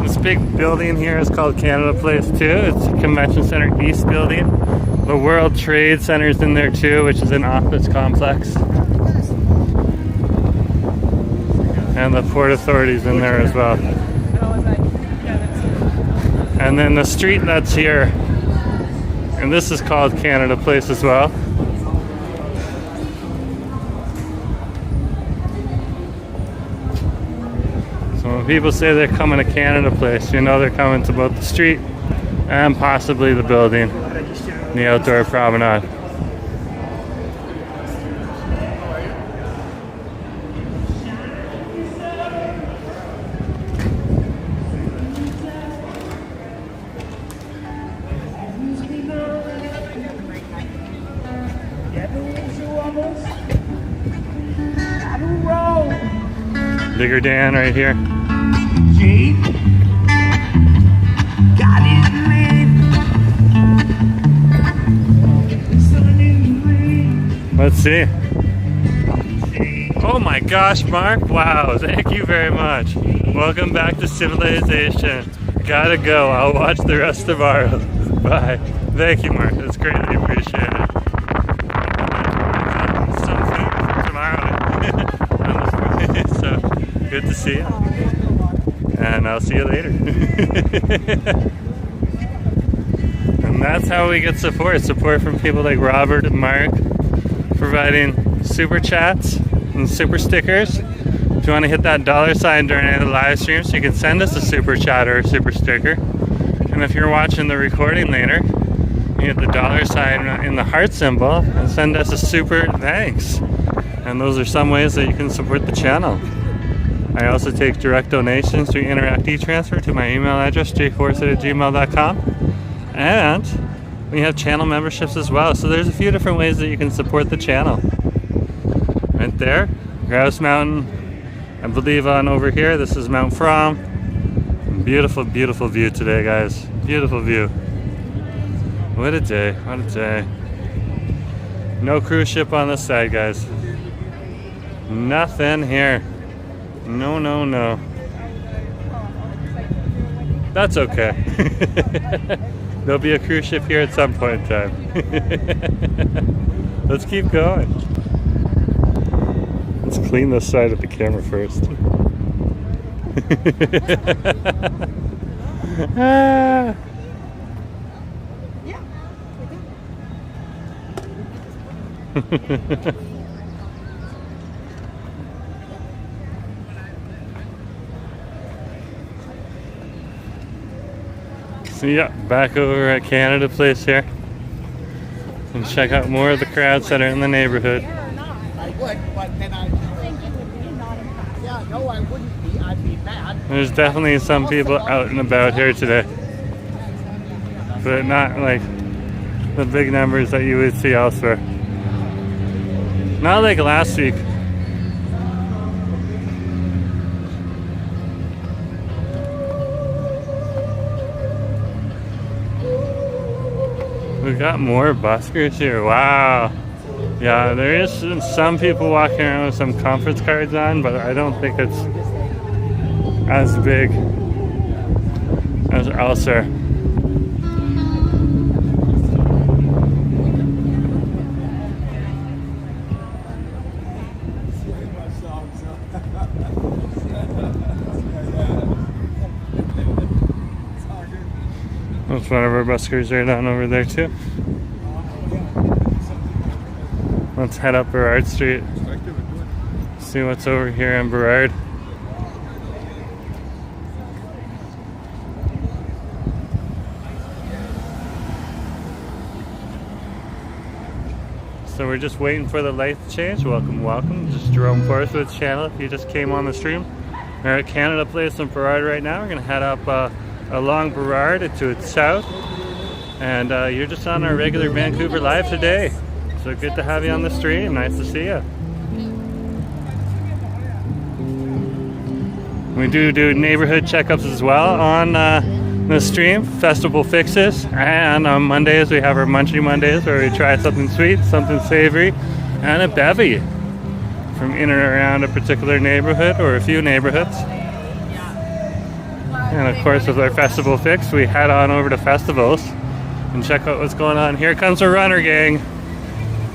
S1: This big building here is called Canada Place too. It's a Convention Center East building. The World Trade Center is in there too, which is an office complex. And the Port Authority's in there as well. And then the street that's here, and this is called Canada Place as well. When people say they're coming to Canada Place, you know they're coming to both the street and possibly the building, the outdoor promenade. Bigger Dan right here. Let's see. Oh my gosh, Mark. Wow, thank you very much. Welcome back to civilization. Gotta go. I'll watch the rest tomorrow. Bye. Thank you, Mark. That's greatly appreciated. Some food for tomorrow. So, good to see you. And I'll see you later. And that's how we get support. Support from people like Robert and Mark, providing super chats and super stickers. If you want to hit that $sign during any of the live streams, you can send us a super chat or a super sticker. And if you're watching the recording later, you hit the $sign in the heart symbol and send us a super thanks. And those are some ways that you can support the channel. I also take direct donations through Interact e-transfer to my email address, jforset@gmail.com. And we have channel memberships as well. So there's a few different ways that you can support the channel. Right there, Grouse Mountain. I believe on over here, this is Mount From. Beautiful, beautiful view today, guys. Beautiful view. What a day, what a day. No cruise ship on this side, guys. Nothing here. No, no, no. That's okay. There'll be a cruise ship here at some point in time. Let's keep going. Let's clean this side of the camera first. Ah. So yeah, back over at Canada Place here. And check out more of the crowds that are in the neighborhood.
S5: I would, but then I no, I wouldn't be. I'd be mad.
S1: There's definitely some people out and about here today. But not like the big numbers that you would see elsewhere. Not like last week. We got more buskers here. Wow. Yeah, there is some people walking around with some conference cards on, but I don't think it's as big as Ulster. That's one of our buskers right on over there too. Let's head up Burrard Street. See what's over here in Burrard. So we're just waiting for the light to change. Welcome, welcome. This is Jerome Forestwood's channel. If you just came on the stream, we're at Canada Place in Burrard right now. We're gonna head up along Burrard to its south, and you're just on our regular Vancouver Live today. So good to have you on the stream. Nice to see you. We do neighborhood checkups as well on the stream, festival fixes, and on Mondays we have our Munchy Mondays where we try something sweet, something savory, and a bevy from in and around a particular neighborhood or a few neighborhoods. And of course, with our festival fix, we head on over to festivals and check out what's going on. Here comes a runner gang.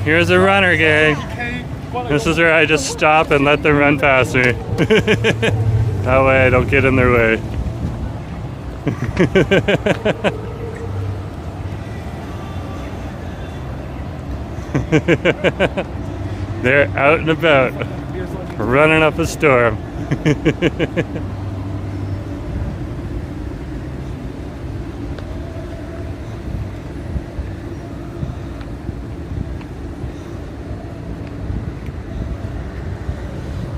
S1: Here's a runner gang. This is where I just stop and let them run past me. That way I don't get in their way. They're out and about, running up a storm.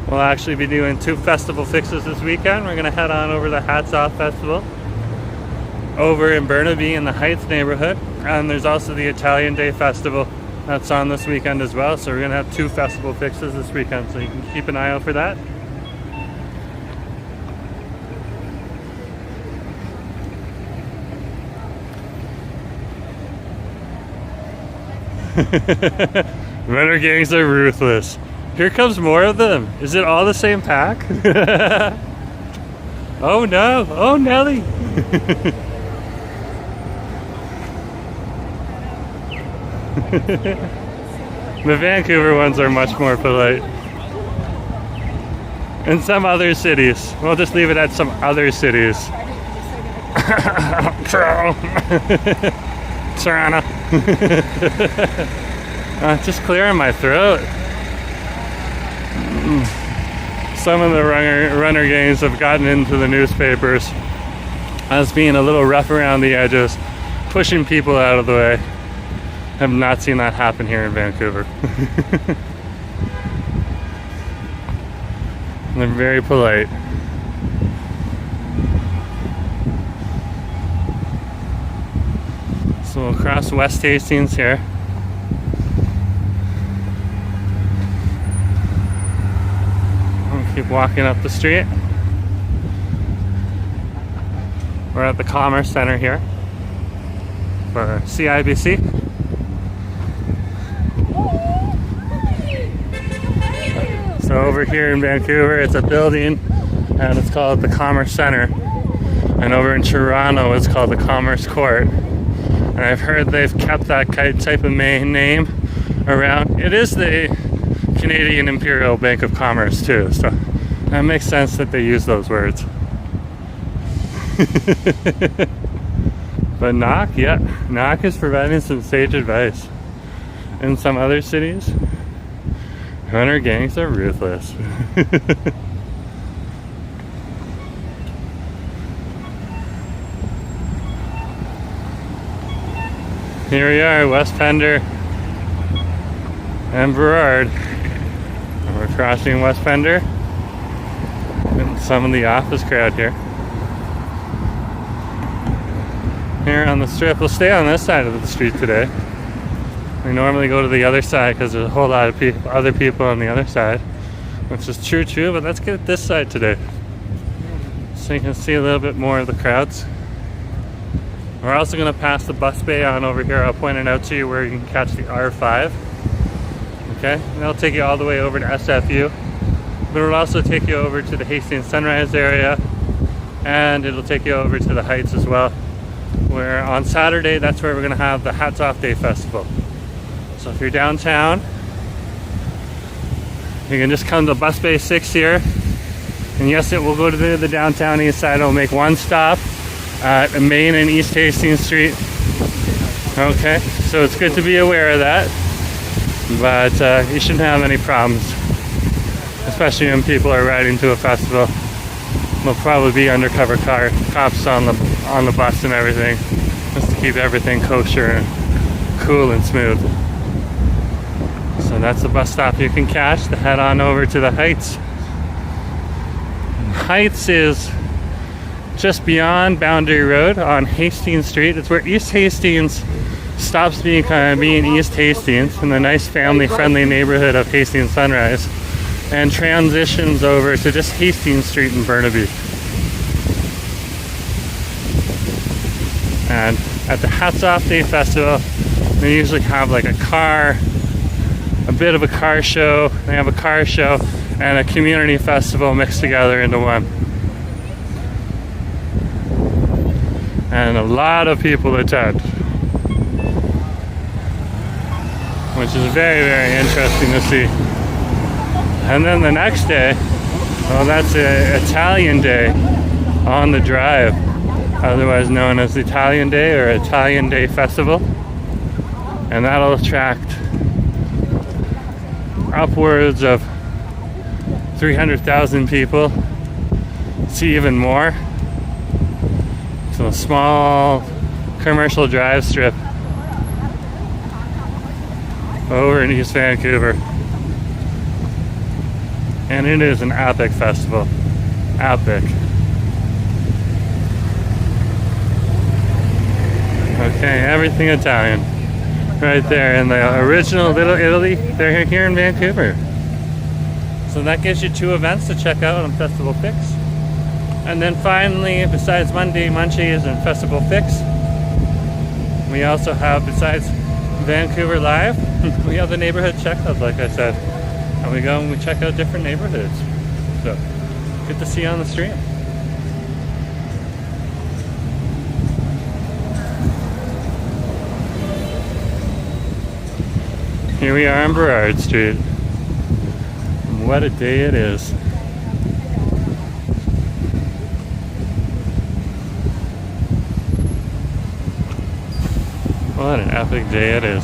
S1: We'll actually be doing 2 festival fixes this weekend. We're going to head on over to the Hats Off Festival over in Burnaby in the Heights neighborhood. And there's also the Italian Day Festival that's on this weekend as well. So we're going to have 2 festival fixes this weekend. So you can keep an eye out for that. Runner gangs are ruthless. Here comes more of them. Is it all the same pack? Oh no! Oh Nelly! The Vancouver ones are much more polite. In some other cities. We'll just leave it at some other cities. Toronto. Just clearing my throat. Some of the runner gangs have gotten into the newspapers as being a little rough around the edges, pushing people out of the way. Have not seen that happen here in Vancouver. They're very polite. So we'll cross West Hastings here. Keep walking up the street. We're at the Commerce Center here for CIBC. So over here in Vancouver, it's a building and it's called the Commerce Center. And over in Toronto, it's called the Commerce Court. And I've heard they've kept that type of name around. It is the Canadian Imperial Bank of Commerce too, so that makes sense that they use those words. But knock, yeah, knock is providing some sage advice. In some other cities, runner gangs are ruthless. Here we are, West Pender and Burrard. And we're crossing West Pender and some of the office crowd here. Here on the strip, we'll stay on this side of the street today. We normally go to the other side because there's a whole lot of other people on the other side, which is true, but let's get this side today so you can see a little bit more of the crowds. We're also going to pass the bus bay on over here. I'll point it out to you where you can catch the R5. Okay, and that'll take you all the way over to SFU. But it'll also take you over to the Hastings Sunrise area, and it'll take you over to the Heights as well, where on Saturday, that's where we're going to have the Hats Off Day Festival. So if you're downtown, you can just come to Bus Bay 6 here. And yes, it will go to the downtown east side. It'll make one stop at Main and East Hastings Street. Okay, so it's good to be aware of that. But you shouldn't have any problems, especially when people are riding to a festival. There'll probably be undercover cops on the bus and everything, just to keep everything kosher and cool and smooth. So that's the bus stop you can catch to head on over to the Heights. Heights is just beyond Boundary Road on Hastings Street. It's where East Hastings stops being East Hastings in the nice family-friendly neighborhood of Hastings Sunrise, and transitions over to just Hastings Street in Burnaby. And at the Hats Off Day Festival, they usually have like a bit of a car show. They have a car show and a community festival mixed together into one. And a lot of people attend, which is very, very interesting to see. And then the next day, well, that's Italian Day on the Drive, otherwise known as the Italian Day or Italian Day Festival. And that'll attract upwards of 300,000 people, see even more. It's a small commercial drive strip over in East Vancouver. And it is an epic festival. Epic. Okay, everything Italian. Right there in the original Little Italy. They're here in Vancouver. So that gives you 2 events to check out on Festival Fix. And then finally, besides Monday Munchies and Festival Fix, we also have, besides Vancouver Live, we have the neighborhood checkup, like I said. And we go and we check out different neighborhoods. So, good to see you on the stream. Here we are on Burrard Street. And what a day it is. What an epic day it is.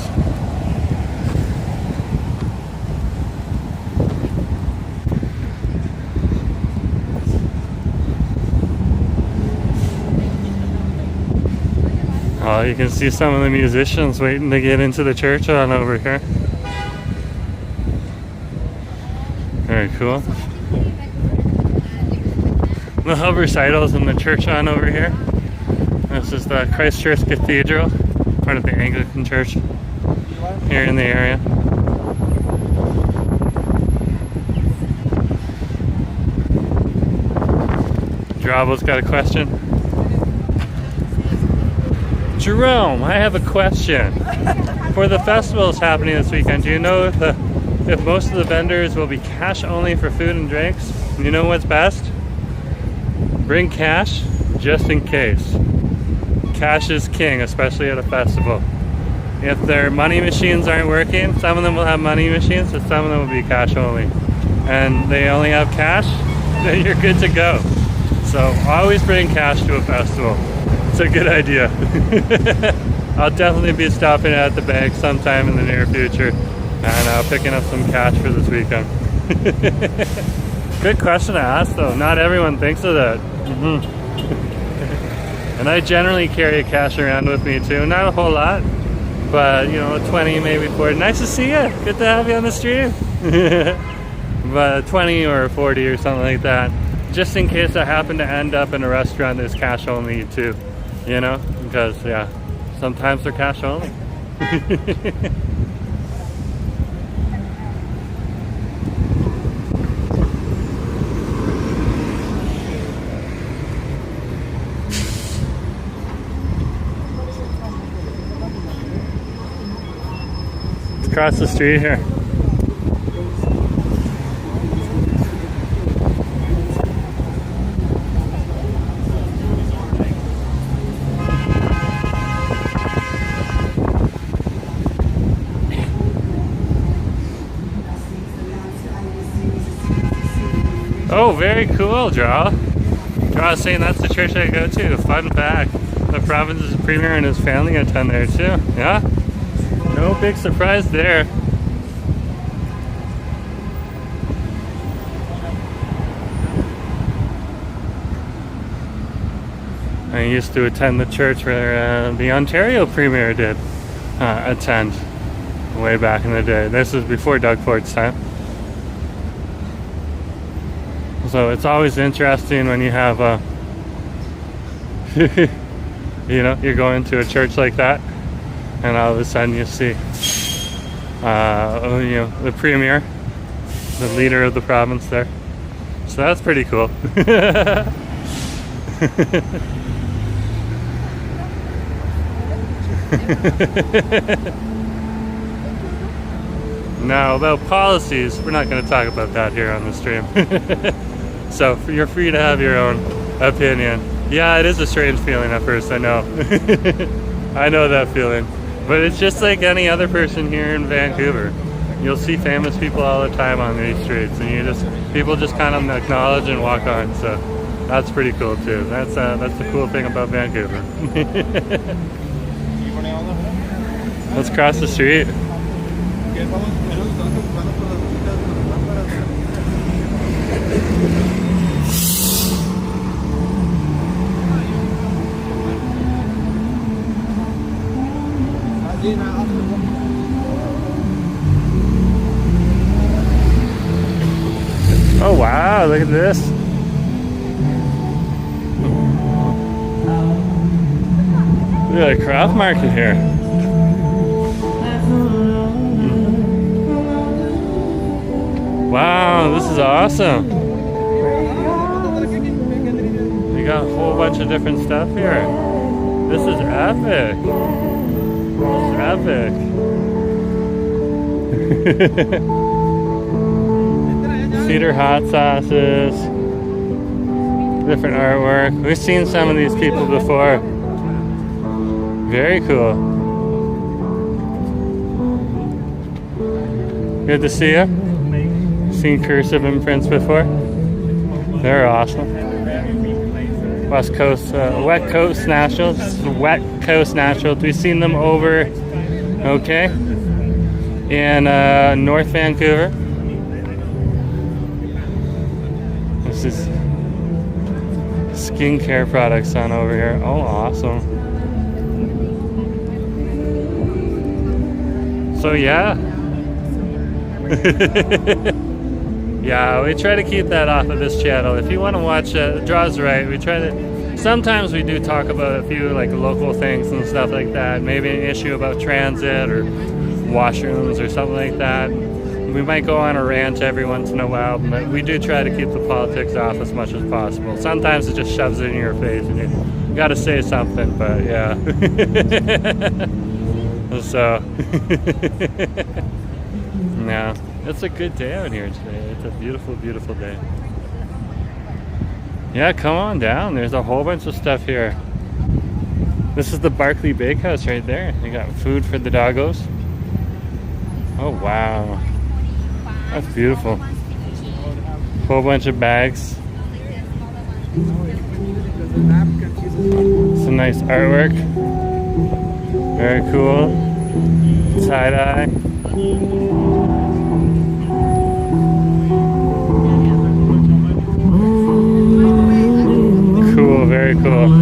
S1: Oh, you can see some of the musicians waiting to get into the church on over here. Very cool. The hub recitals in the church on over here. This is the Christ Church Cathedral, part of the Anglican Church here in the area. Drabo's got a question. Jerome, I have a question. For the festivals happening this weekend, do you know if most of the vendors will be cash only for food and drinks? You know what's best? Bring cash just in case. Cash is king, especially at a festival. If their money machines aren't working, some of them will have money machines, but some of them will be cash only. And they only have cash, then you're good to go. So always bring cash to a festival. It's a good idea. I'll definitely be stopping at the bank sometime in the near future and picking up some cash for this weekend. Good question to ask though. Not everyone thinks of that. And I generally carry cash around with me too. Not a whole lot, but you know, 20, maybe 40. Nice to see you. Good to have you on the stream. But 20 or 40 or something like that. Just in case I happen to end up in a restaurant that's cash only too. You know, because yeah, sometimes they're cash only. across the street here. Oh, very cool, Draw. Draw's saying that's the church I go to. Fun fact. The province's premier and his family attend there too. Yeah? No big surprise there. I used to attend the church where the Ontario premier did attend way back in the day. This was before Doug Ford's time. So it's always interesting when you have a, you know, you're going to a church like that, and all of a sudden you see, you know, the premier, the leader of the province there. So that's pretty cool. Now about policies, we're not going to talk about that here on the stream. So you're free to have your own opinion. Yeah, it is a strange feeling at first, I know. I know that feeling. But it's just like any other person here in Vancouver. You'll see famous people all the time on these streets, and people just kind of acknowledge and walk on. So that's pretty cool too. That's the cool thing about Vancouver. Let's cross the street. Oh wow, look at this. Look at a craft market here. Wow, this is awesome. We got a whole bunch of different stuff here. This is epic. This is epic. Cedar hot sauces. Different artwork. We've seen some of these people before. Very cool. Good to see you. Seen cursive imprints before. They're awesome. West Coast, West Coast Naturals. West Coast Naturals. We've seen them over, okay, in North Vancouver. This is skincare products on over here. Oh, awesome. So yeah. Yeah, we try to keep that off of this channel. If you want to watch Draw's right, we try to, sometimes we do talk about a few like local things and stuff like that. Maybe an issue about transit or washrooms or something like that. We might go on a rant every once in a while, but we do try to keep the politics off as much as possible. Sometimes it just shoves it in your face and you gotta say something, but yeah. So, yeah, it's a good day out here today. It's a beautiful, beautiful day. Yeah, come on down. There's a whole bunch of stuff here. This is the Barclay Bakehouse right there. They got food for the doggos. Oh, wow. That's beautiful. Whole bunch of bags. Some nice artwork. Very cool. Tie-dye. Cool, very cool.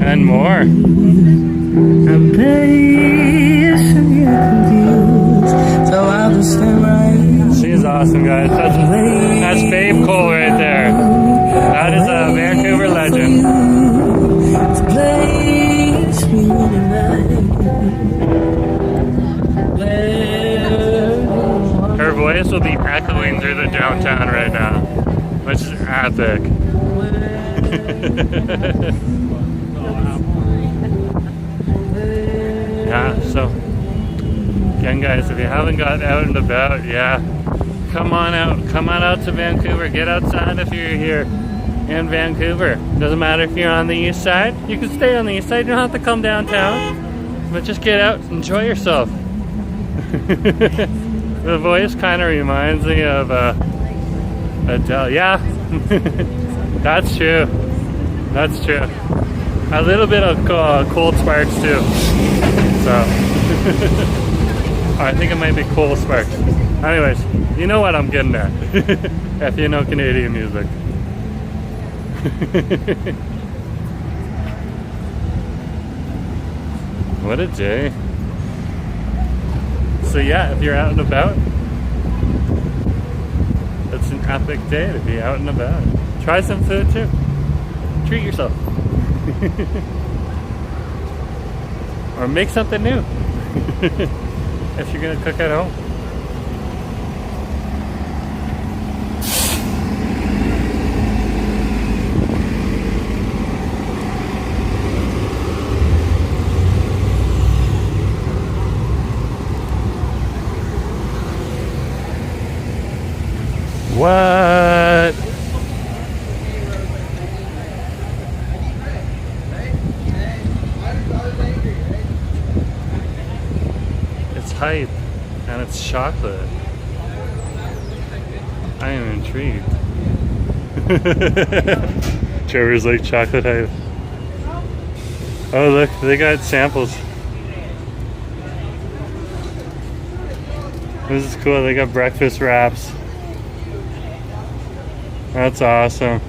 S1: And more. She's awesome, guys. That's Babe Cole right there. That is a Vancouver legend. Her voice will be echoing through the downtown right now, which is epic. Yeah, so Again, guys, if you haven't got out and about, yeah, come on out. Come on out to Vancouver. Get outside if you're here in Vancouver. Doesn't matter if you're on the east side. You can stay on the east side. You don't have to come downtown. But just get out, enjoy yourself. The voice kind of reminds me of Adele. Yeah, that's true. That's true. A little bit of cold sparks too. So, I think it might be cold sparks. Anyways, you know what I'm getting at. If you know Canadian music. What a day. So yeah, if you're out and about, it's an epic day to be out and about. Try some food too. Treat yourself. Or make something new. If you're gonna cook at home. What? It's hype and it's chocolate. I am intrigued. Trevor's like chocolate hype. Oh look, they got samples. This is cool, they got breakfast wraps. That's awesome.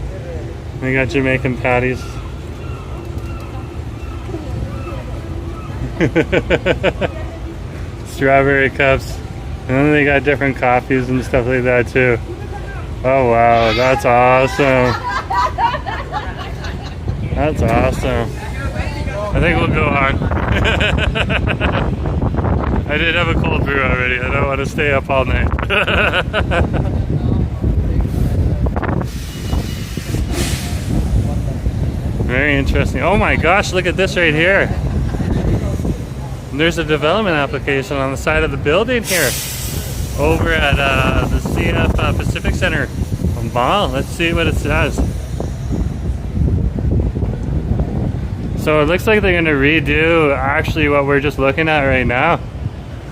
S1: They got Jamaican patties. Strawberry cups. And then they got different coffees and stuff like that too. Oh wow, that's awesome. That's awesome. I think we'll go on. I did have a cold brew already. I don't want to stay up all night. Very interesting. Oh my gosh, look at this right here. There's a development application on the side of the building here. Over at the CF Pacific Center. Wow, let's see what it says. So it looks like they're going to redo actually what we're just looking at right now.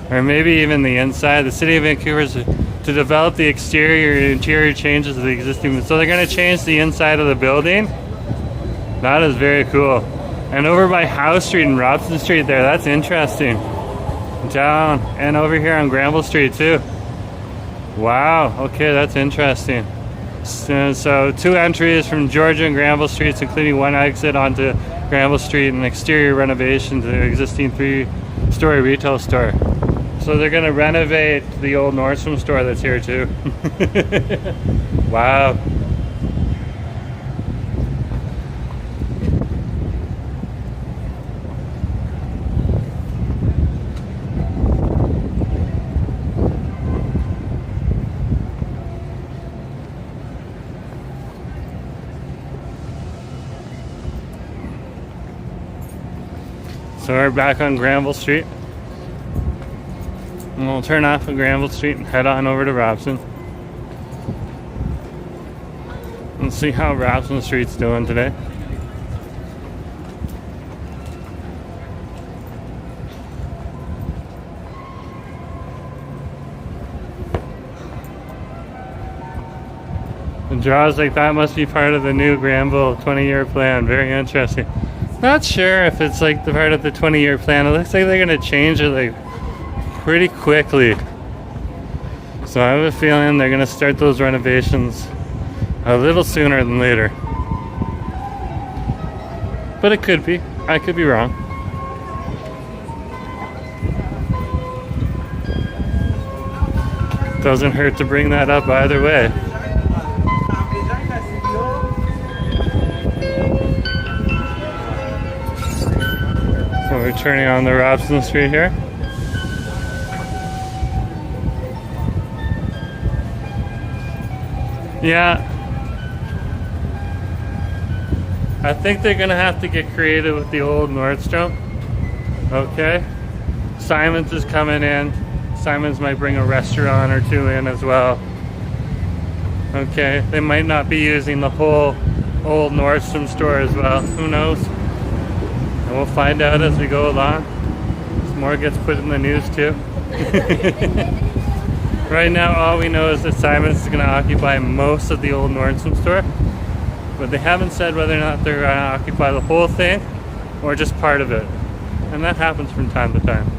S1: Or maybe even the inside. The city of Vancouver is to develop the exterior and interior changes of the existing. So they're going to change the inside of the building. That is very cool. And over by House Street and Robson Street there, that's interesting. Down and over here on Granville Street too. Wow, okay, that's interesting. So 2 entries from Georgia and Granville Streets, including 1 exit onto Granville Street and exterior renovation to the existing 3-story retail store. So they're gonna renovate the old Nordstrom store that's here too. Wow. So we're back on Granville Street. And we'll turn off of Granville Street and head on over to Robson. And see how Robson Street's doing today. And draws like that must be part of the new Granville 20-year plan. Very interesting. Not sure if it's like the part of the 20-year plan. It looks like they're gonna change it like pretty quickly. So I have a feeling they're gonna start those renovations a little sooner than later. But it could be. I could be wrong. Doesn't hurt to bring that up either way. So we're turning on the Robson Street here. Yeah. I think they're gonna have to get creative with the old Nordstrom. Okay. Simon's is coming in. Simon's might bring a restaurant or two in as well. Okay, they might not be using the whole old Nordstrom store as well. Who knows? And we'll find out as we go along. Some more gets put in the news too. Right now, all we know is that Simon's is going to occupy most of the old Nordstrom store, but they haven't said whether or not they're going to occupy the whole thing or just part of it. And that happens from time to time.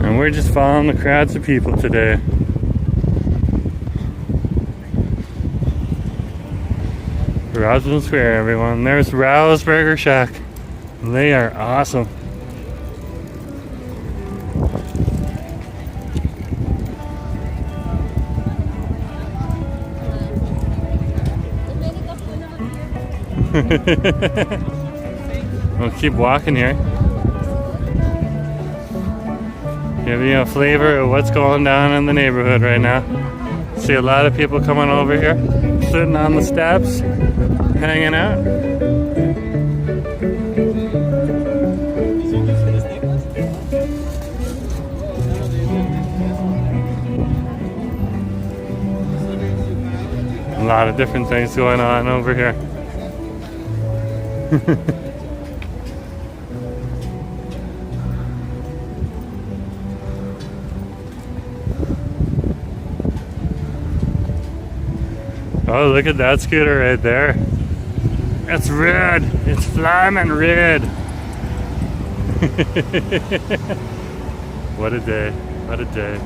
S1: And we're just following the crowds of people today. Robson Square, everyone. There's Rouse Burger Shack. They are awesome. We'll keep walking here. Give you a flavor of what's going down in the neighborhood right now. See a lot of people coming over here, sitting on the steps, hanging out. A lot of different things going on over here. Oh, look at that scooter right there. It's red. It's flaming red. What a day. What a day.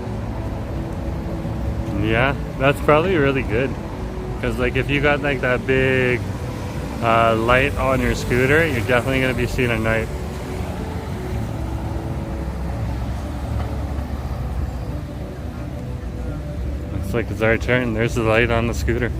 S1: Yeah, that's probably really good. Because like if you got like that big light on your scooter, you're definitely going to be seen at night. Looks like it's our turn. There's the light on the scooter.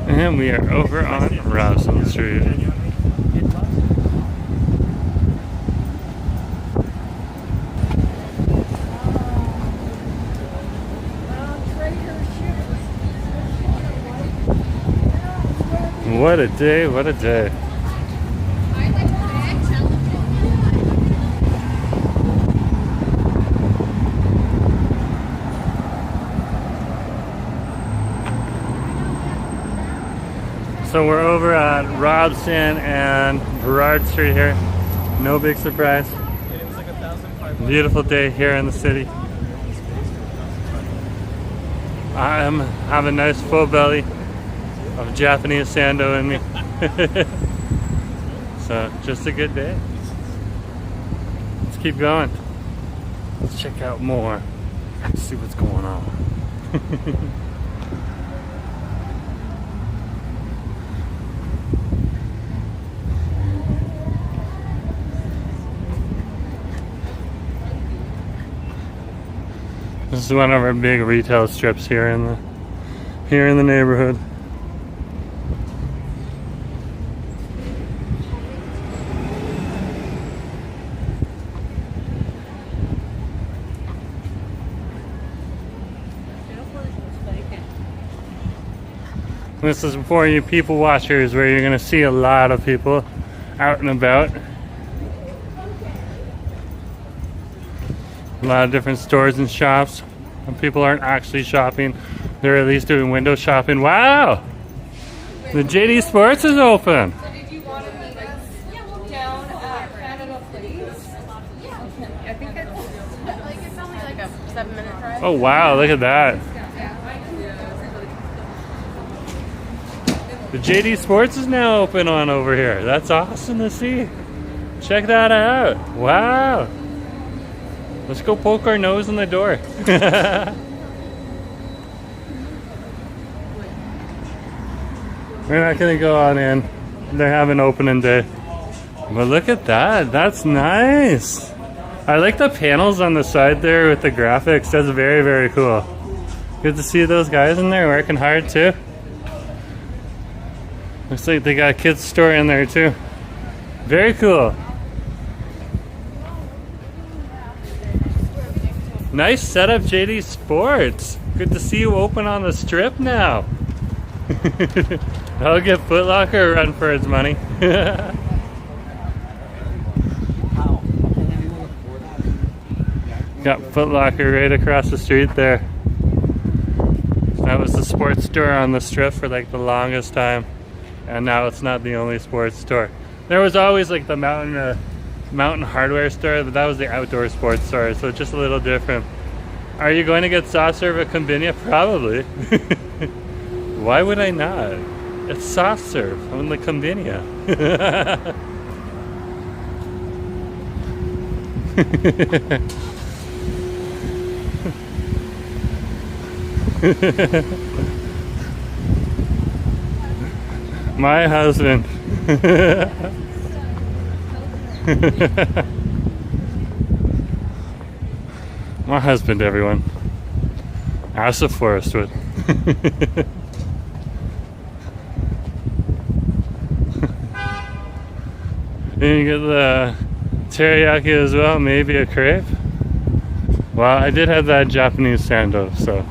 S1: And we are over on Robson Street. What a day, what a day. So we're over at Robson and Burrard Street here. No big surprise. Beautiful day here in the city. I have a nice full belly of Japanese Sando in me. So just a good day. Let's keep going. Let's check out more. See what's going on. This is one of our big retail strips here in the neighborhood. This is for you people watchers, where you're going to see a lot of people out and about. A lot of different stores and shops. And people aren't actually shopping. They're at least doing window shopping. Wow! The JD Sports is open.
S2: So did you want to meet us down at Canada Place? Yeah. I think it's only like a 7-minute drive.
S1: Oh wow, look at that. The JD Sports is now open on over here. That's awesome to see. Check that out. Wow. Let's go poke our nose in the door. We're not gonna go on in. They're having opening day. But look at that. That's nice. I like the panels on the side there with the graphics. That's very, very cool. Good to see those guys in there working hard too. Looks like they got a kids store in there too. Very cool. Nice setup, JD Sports. Good to see you open on the strip now. I'll give Foot Locker a run for its money. Got Foot Locker right across the street there. That was the sports store on the strip for like the longest time. And now it's not the only sports store. There was always like the mountain hardware store, but that was the outdoor sports store, so it's just a little different. Are you going to get soft serve at Konbinya? Probably. Why would I not? It's soft serve on the Konbinya. My husband. My husband, everyone. Asa Forestwood. Then you get the teriyaki as well, maybe a crepe. Well, I did have that Japanese Sando, so.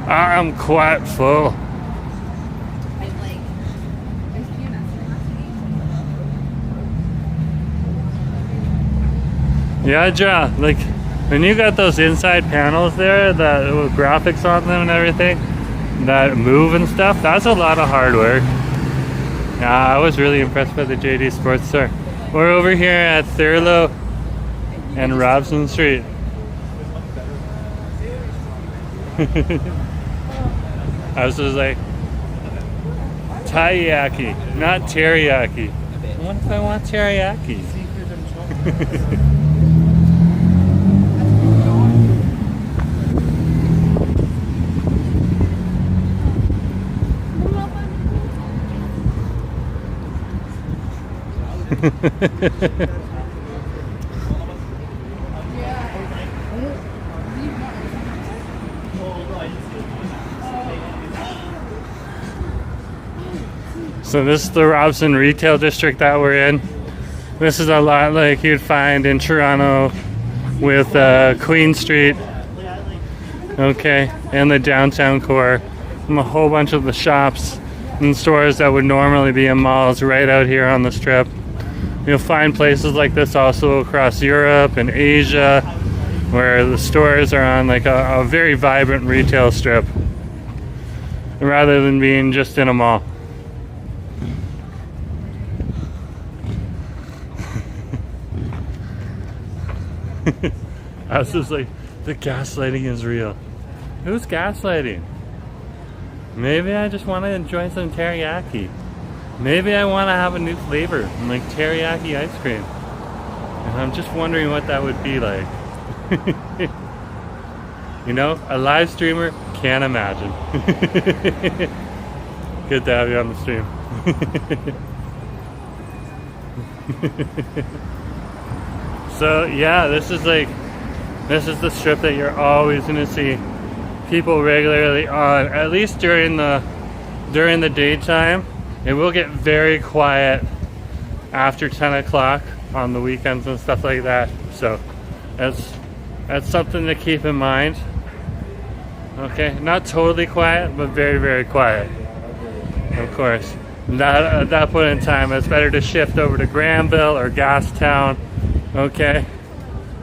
S1: I'm quite full. Yeah, Ja, like when you got those inside panels there that with graphics on them and everything that move and stuff, that's a lot of hard work. Yeah, I was really impressed by the JD Sports Store. We're over here at Thurlow and Robson Street. I was just like, taiyaki, not teriyaki. What if I want teriyaki? So this is the Robson retail district that we're in. This is a lot like you'd find in Toronto with Queen Street, okay, and the downtown core, and a whole bunch of the shops and stores that would normally be in malls right out here on the strip. You'll find places like this also across Europe and Asia, where the stores are on like a very vibrant retail strip, rather than being just in a mall. I was just like, the gaslighting is real. Who's gaslighting? Maybe I just want to enjoy some teriyaki. Maybe I want to have a new flavor, like teriyaki ice cream. And I'm just wondering what that would be like. You know, a live streamer can't imagine. Good to have you on the stream. So yeah, this is the strip that you're always gonna see people regularly on, at least during the daytime. It will get very quiet after 10 o'clock on the weekends and stuff like that. So that's something to keep in mind. Okay, not totally quiet, but very, very quiet. Of course, at that point in time, it's better to shift over to Granville or Gastown, okay,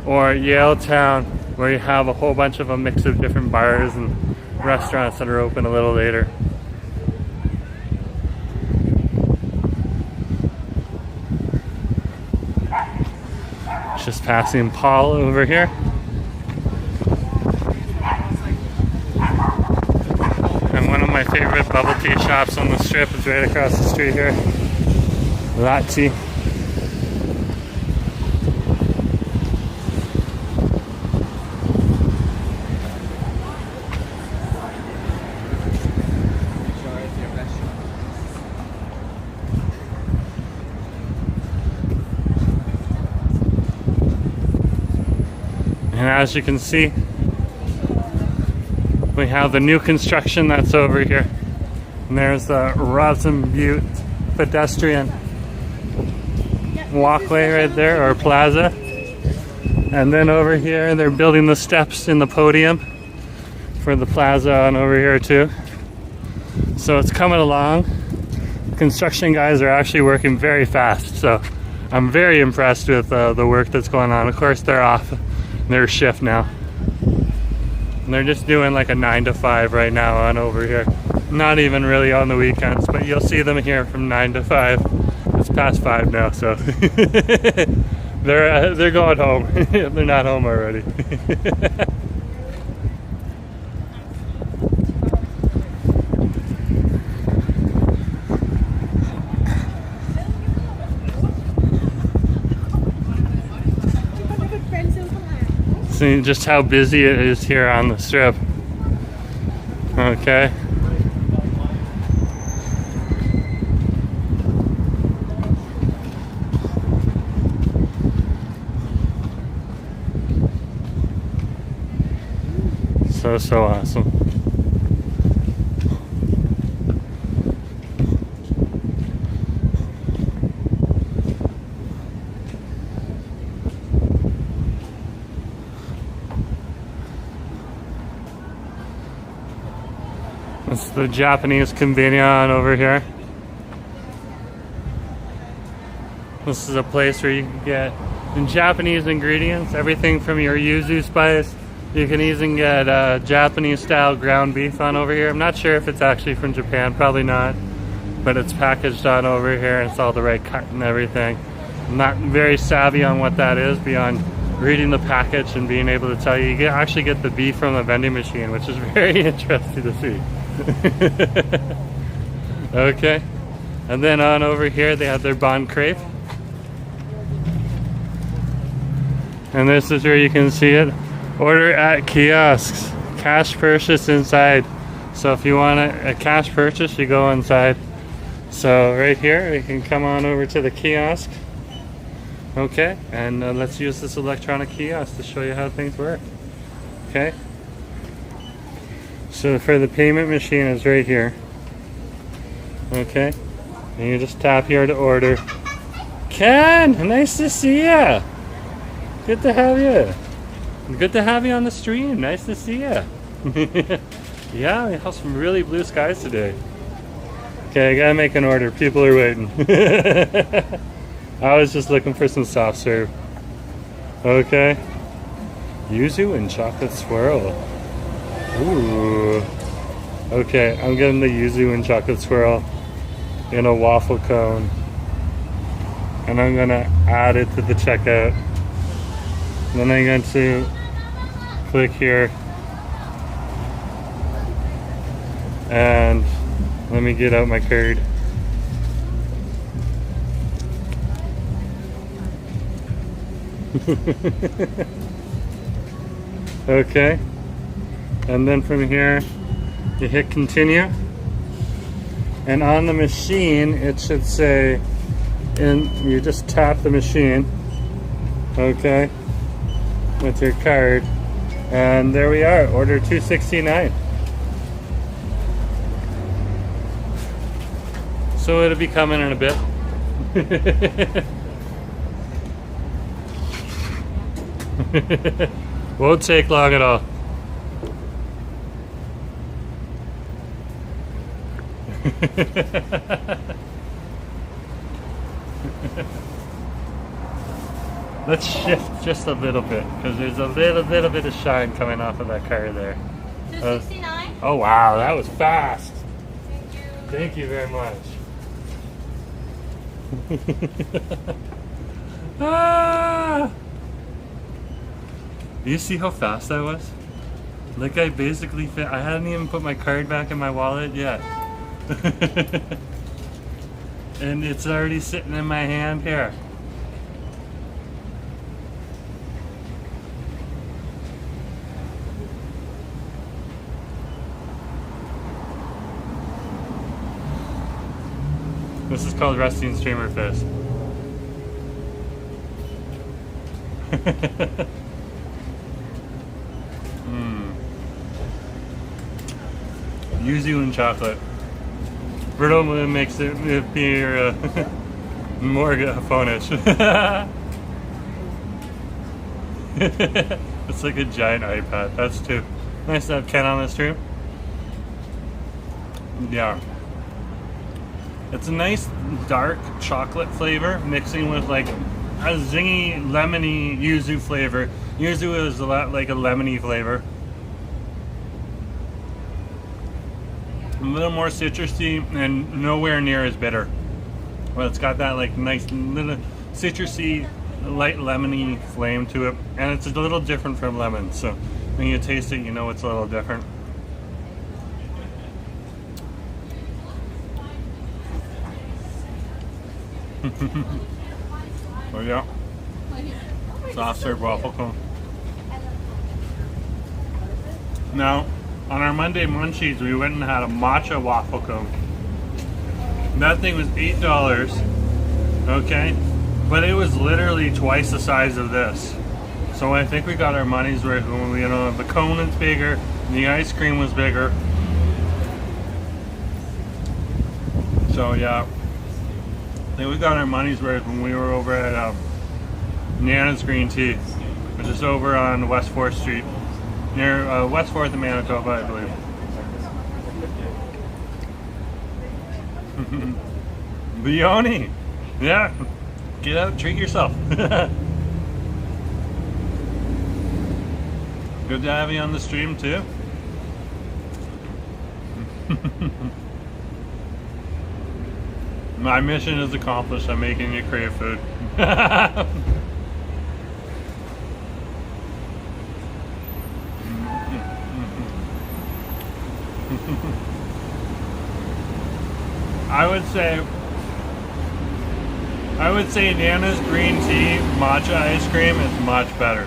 S1: or Yaletown, where you have a whole bunch of a mix of different bars and restaurants that are open a little later. Just passing Paul over here. And one of my favorite bubble tea shops on the strip is right across the street here. Latte. as you can see, we have the new construction that's over here. And there's the Robson Butte pedestrian walkway right there, or plaza. And then over here, they're building the steps in the podium for the plaza on over here too. So it's coming along. Construction guys are actually working very fast. So I'm very impressed with the work that's going on. Of course, they're off their shift now. And they're just doing like a 9 to 5 right now on over here. Not even really on the weekends, but you'll see them here from 9 to 5. It's past 5 now, so they're going home. They're not home already. See just how busy it is here on the strip. Okay. So awesome. This is the Japanese Konbinya on over here. This is a place where you can get Japanese ingredients, everything from your yuzu spice. You can even get Japanese style ground beef on over here. I'm not sure if it's actually from Japan, probably not. But it's packaged on over here and it's all the right cut and everything. I'm not very savvy on what that is beyond reading the package and being able to tell you. You actually get the beef from the vending machine, which is very interesting to see. Okay. And then on over here they have their bon crepe. And this is where you can see it. Order at kiosks, cash purchase inside. So if you want a cash purchase, you go inside. So right here, you can come on over to the kiosk. Okay, and let's use this electronic kiosk to show you how things work. Okay. So for the payment machine is right here. Okay, and you just tap here to order. Ken, nice to see ya. Good to have you. Good to have you on the stream. Nice to see you. Yeah, we have some really blue skies today. Okay, I gotta make an order. People are waiting. I was just looking for some soft serve. Okay. Yuzu and chocolate swirl. Ooh. Okay, I'm getting the yuzu and chocolate swirl in a waffle cone. And I'm gonna add it to the checkout. Then I'm going to click here and let me get out my card. Okay, and then from here you hit continue, and on the machine it should say, and you just tap the machine, okay, with your card, and there we are, order 269. So it'll be coming in a bit. Won't take long at all. Let's shift just a little bit because there's a little bit of shine coming off of that car there.
S2: 269.
S1: Oh wow, that was fast.
S2: Thank you.
S1: Thank you very much. Ah! Do you see how fast that was? Like I basically I hadn't even put my card back in my wallet yet. And it's already sitting in my hand here. This is called resting streamer fist. yuzu and chocolate. Jerome makes it appear more phonish. It's like a giant iPad. That's too nice to have Ken on the stream. Yeah. It's a nice dark chocolate flavor mixing with like a zingy, lemony yuzu flavor. Yuzu is a lot like a lemony flavor. A little more citrusy and nowhere near as bitter. Well, it's got that like nice little citrusy, light lemony flame to it, and it's a little different from lemon. So when you taste it, you know it's a little different. Oh yeah, soft serve waffle cone. Now, on our Monday munchies, we went and had a matcha waffle cone. That thing was $8, okay? But it was literally twice the size of this. So I think we got our money's worth when we, you know, the cone is bigger, the ice cream was bigger. So yeah, I think we got our money's worth when we were over at Nana's Green Tea, which is over on West 4th Street. Near West 4th in Manitoba, I believe. Leone! Yeah! Get out, treat yourself. Good to have you on the stream too. My mission is accomplished. I'm making you crave food. I would say Nana's green tea matcha ice cream is much better.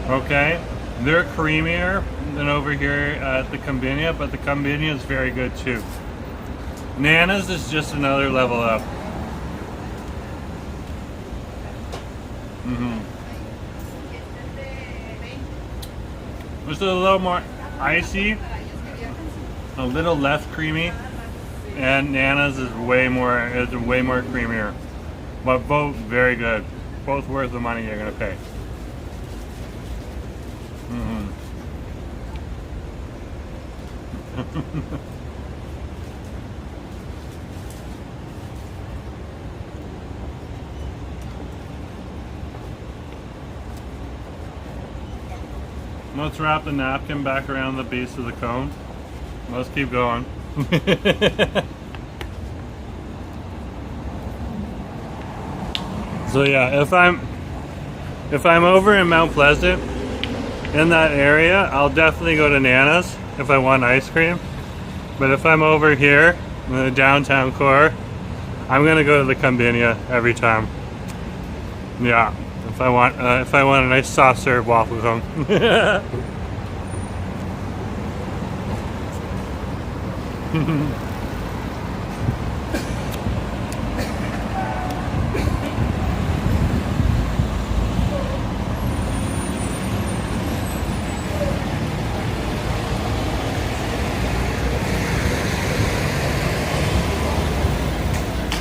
S1: Okay? They're creamier than over here at the Konbinya, but the Konbinya is very good too. Nana's is just another level up. Just a little more icy, a little less creamy, and Nana's is way more creamier. But both very good. Both worth the money you're gonna pay. Let's wrap the napkin back around the base of the cone. Let's keep going. So yeah, if I'm over in Mount Pleasant in that area, I'll definitely go to Nana's if I want ice cream. But if I'm over here in the downtown core, I'm gonna go to the Konbinya every time. Yeah, if I want a nice soft serve waffle cone.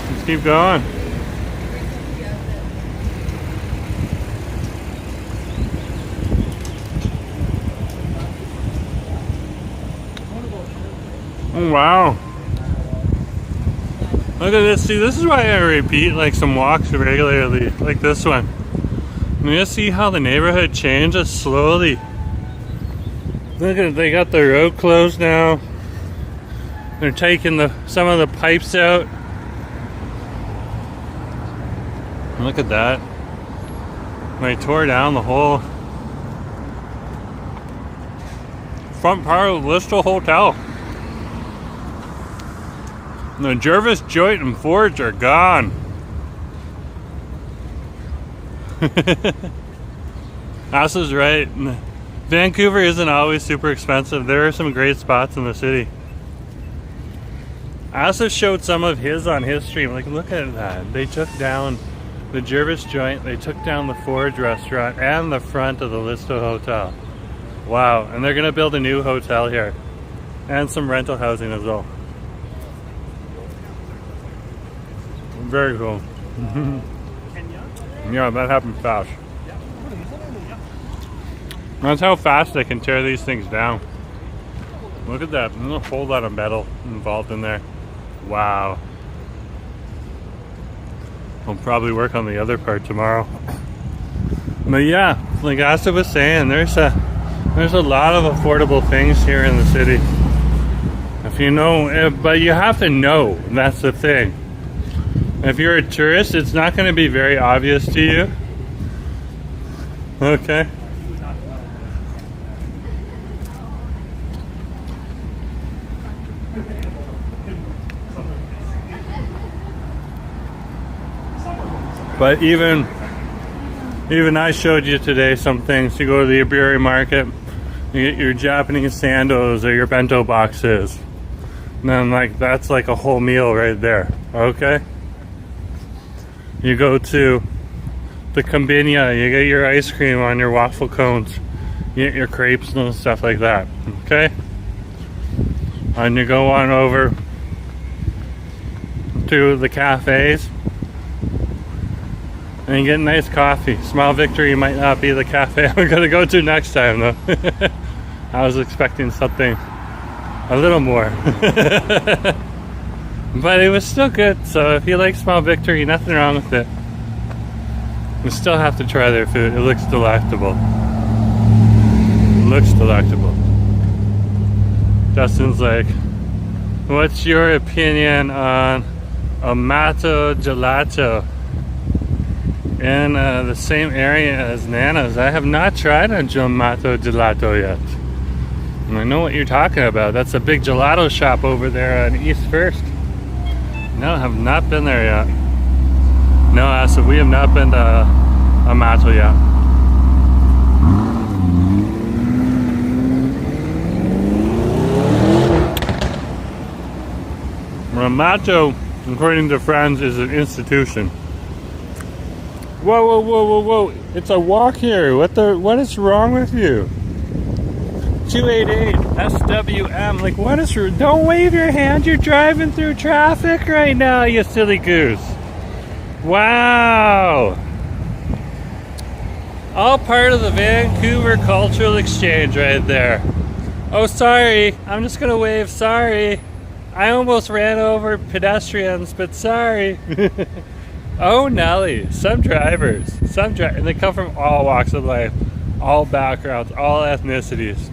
S1: Let's keep going. Oh wow. Look at this. See, this is why I repeat like some walks regularly, like this one. You see how the neighborhood changes slowly. Look at it, they got the road closed now. They're taking some of the pipes out. Look at that. They tore down the whole front part of the Listo Hotel. The Jervis Joint and Forge are gone. Asa's right. Vancouver isn't always super expensive. There are some great spots in the city. Asa showed some of his on his stream. Like, look at that. They took down the Jervis Joint, they took down the Forge restaurant and the front of the Listo Hotel. Wow, and they're gonna build a new hotel here. and some rental housing as well. Very cool. Yeah, that happened fast. That's how fast they can tear these things down. Look at that. There's a whole lot of metal involved in there. Wow. I'll probably work on the other part tomorrow. But yeah, like Asa was saying, there's a lot of affordable things here in the city. If you know, but you have to know. That's the thing. If you're a tourist, it's not going to be very obvious to you. Okay. But even I showed you today some things. You go to the Aburi Market, you get your Japanese sandos or your bento boxes. And then like that's like a whole meal right there. Okay? You go to the Konbinya, you get your ice cream on your waffle cones. You get your crepes and stuff like that. Okay? And you go on over to the cafes. And you get nice coffee. Small Victory might not be the cafe I'm gonna go to next time though. I was expecting something a little more. But it was still good, so if you like Small Victory, nothing wrong with it. You still have to try their food. It looks delectable. It looks delectable. Justin's like, what's your opinion on Amato Gelato? In the same area as Nana's. I have not tried a Amato Gelato yet. And I know what you're talking about. That's a big gelato shop over there on East First. No, I have not been there yet. No, Asa, we have not been to Amato yet. Amato, according to friends, is an institution. Whoa, whoa, whoa, whoa, whoa. It's a walk here. What is wrong with you? 288 SWM. Like, what is... Don't wave your hand. You're driving through traffic right now, you silly goose. Wow. All part of the Vancouver Cultural Exchange right there. Oh, sorry. I'm just going to wave. Sorry. I almost ran over pedestrians, but sorry. Oh, Nelly. Some drivers. And they come from all walks of life, all backgrounds, all ethnicities.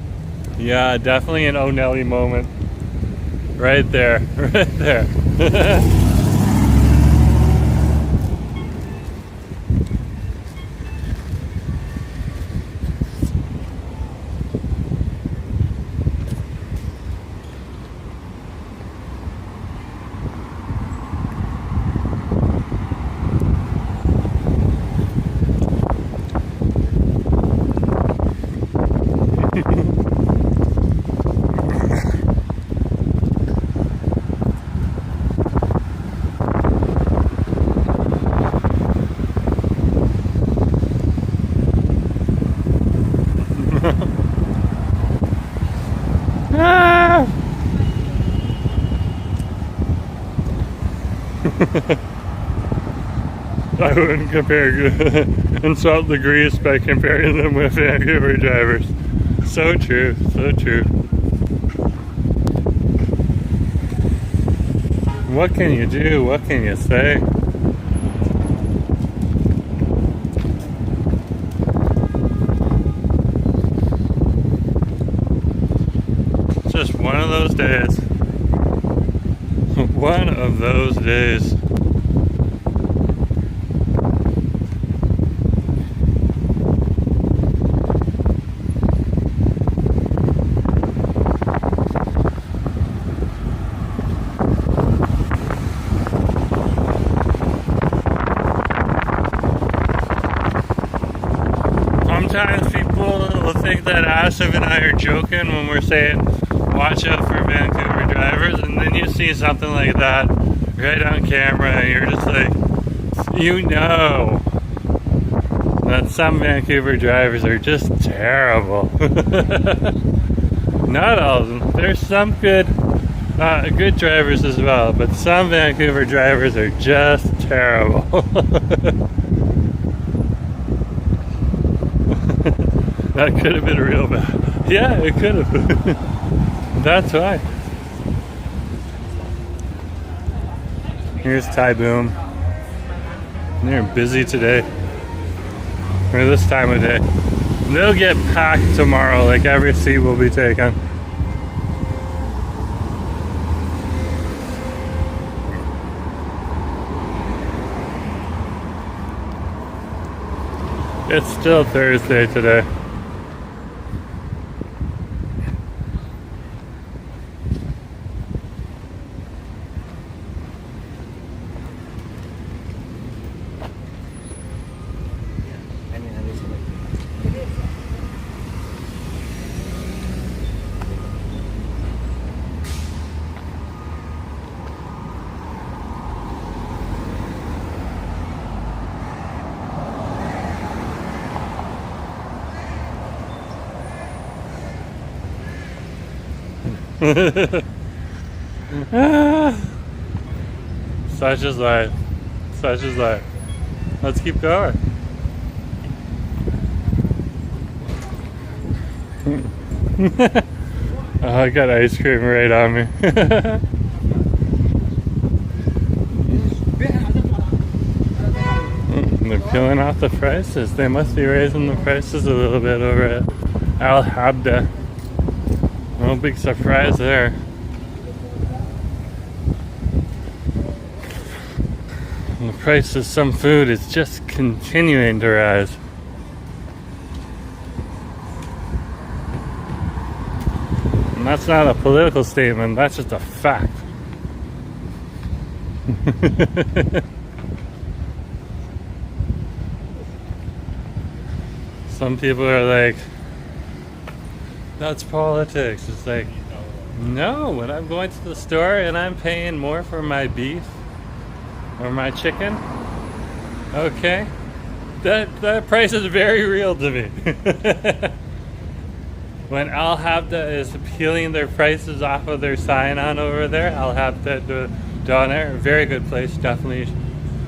S1: Yeah, definitely an Oh, Nelly moment. Right there. Right there. I wouldn't insult the grease by comparing them with Vancouver drivers. So true, so true. What can you do? What can you say? It's just one of those days. One of those days. Sometimes people will think that Asif and I are joking when we're saying watch out for Vancouver drivers, and then you see something like that right on camera and you're just like, you know that some Vancouver drivers are just terrible. Not all of them. There's some good drivers as well, but some Vancouver drivers are just terrible. That could have been real bad. Yeah, it could have. That's why. Here's Thai Boom. They're busy today. Or this time of day. They'll get packed tomorrow, like every seat will be taken. It's still Thursday today. Such is life. Such is life. Let's keep going. Oh, I got ice cream right on me. They're killing off the prices. They must be raising the prices a little bit over at Al Habda. No big surprise there. And the price of some food is just continuing to rise. And that's not a political statement, that's just a fact. Some people are like, that's politics. It's like, no, when I'm going to the store and I'm paying more for my beef or my chicken, okay, that price is very real to me. When Al Habda is peeling their prices off of their sign on over there, Al Habda down there, a very good place, definitely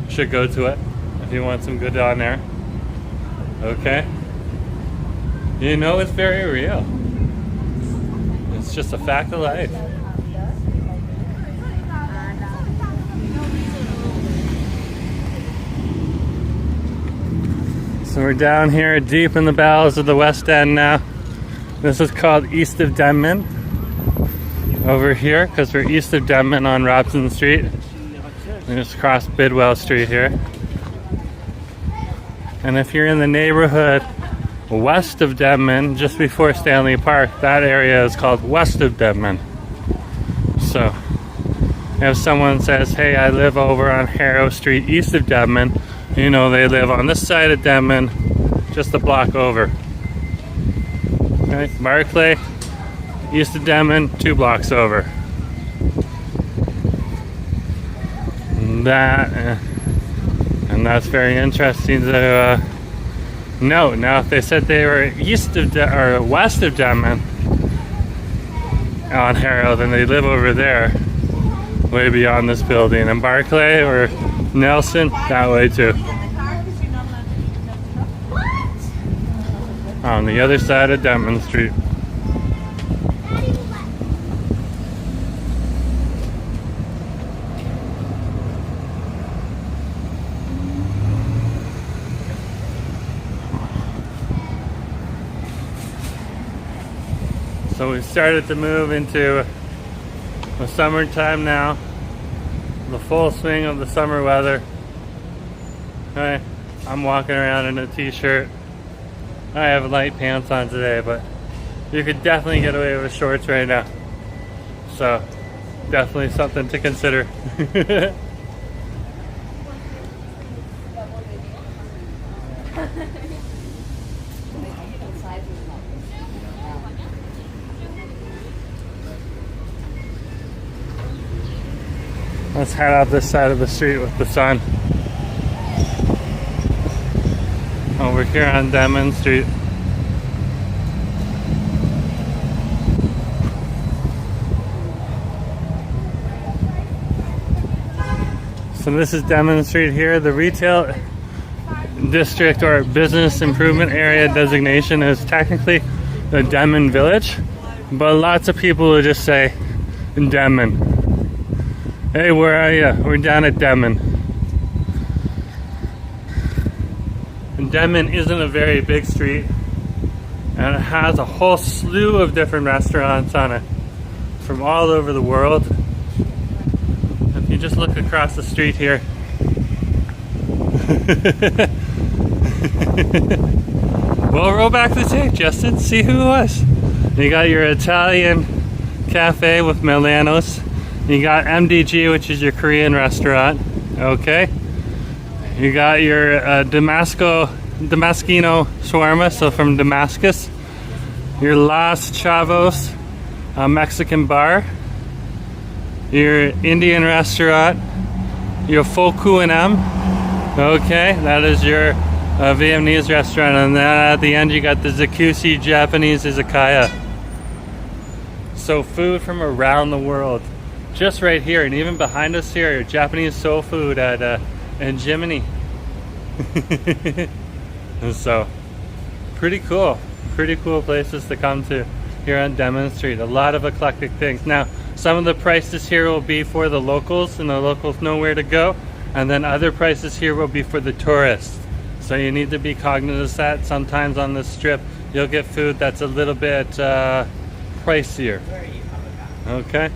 S1: should go to it if you want some good down there. Okay, you know it's very real. It's just a fact of life. So we're down here deep in the bowels of the West End now. This is called East of Denman. Over here, because we're east of Denman on Robson Street. We just crossed Bidwell Street here. And if you're in the neighborhood west of Denman, just before Stanley Park, that area is called west of Denman. So if someone says, hey, I live over on Harrow Street east of Denman, you know they live on this side of Denman, just a block over. Okay, Barclay, east of Denman, 2 blocks over. And that's very interesting to note. Now, if they said they were east of or west of Denman on Harrow, then they live over there, way beyond this building. And Barclay or Nelson, that way too. On the other side of Denman Street. So we started to move into the summertime now, the full swing of the summer weather. Okay, I'm walking around in a t-shirt. I have light pants on today, but you could definitely get away with shorts right now. So definitely something to consider. Let's head out this side of the street with the sun. Over here on Denman Street. So this is Denman Street here. The retail district or business improvement area designation is technically the Denman Village, but lots of people will just say Denman. Hey, where are you? We're down at Denman. And Denman isn't a very big street, and it has a whole slew of different restaurants on it from all over the world. If you just look across the street here, well, roll back the tape, Justin. See who it was. You got your Italian cafe with Milanos. You got MDG, which is your Korean restaurant. Okay. You got your Damascino shawarma, so from Damascus. Your Las Chavos, a Mexican bar. Your Indian restaurant. Your Foku and M. Okay, that is your Vietnamese restaurant, and then at the end you got the Zakushi Japanese izakaya. So food from around the world, just right here, and even behind us here, Japanese soul food at Jiminy. So pretty cool places to come to here on Denman Street. A lot of eclectic things. Now, some of the prices here will be for the locals, and the locals know where to go. And then other prices here will be for the tourists. So you need to be cognizant that sometimes on this strip you'll get food that's a little bit pricier. Okay?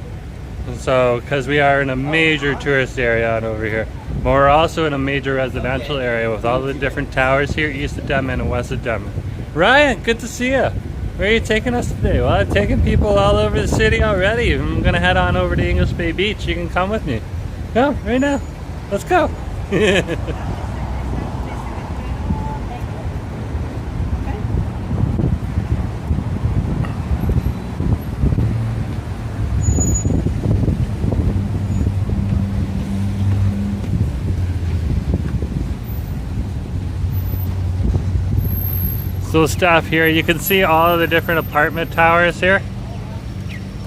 S1: So, because we are in a major tourist area out over here. But we're also in a major residential area with all the different towers here east of Denman and west of Denman. Ryan, good to see you. Where are you taking us today? Well, I've taken people all over the city already. I'm going to head on over to English Bay Beach. You can come with me. Come, right now. Let's go. So we'll stop here. You can see all of the different apartment towers here,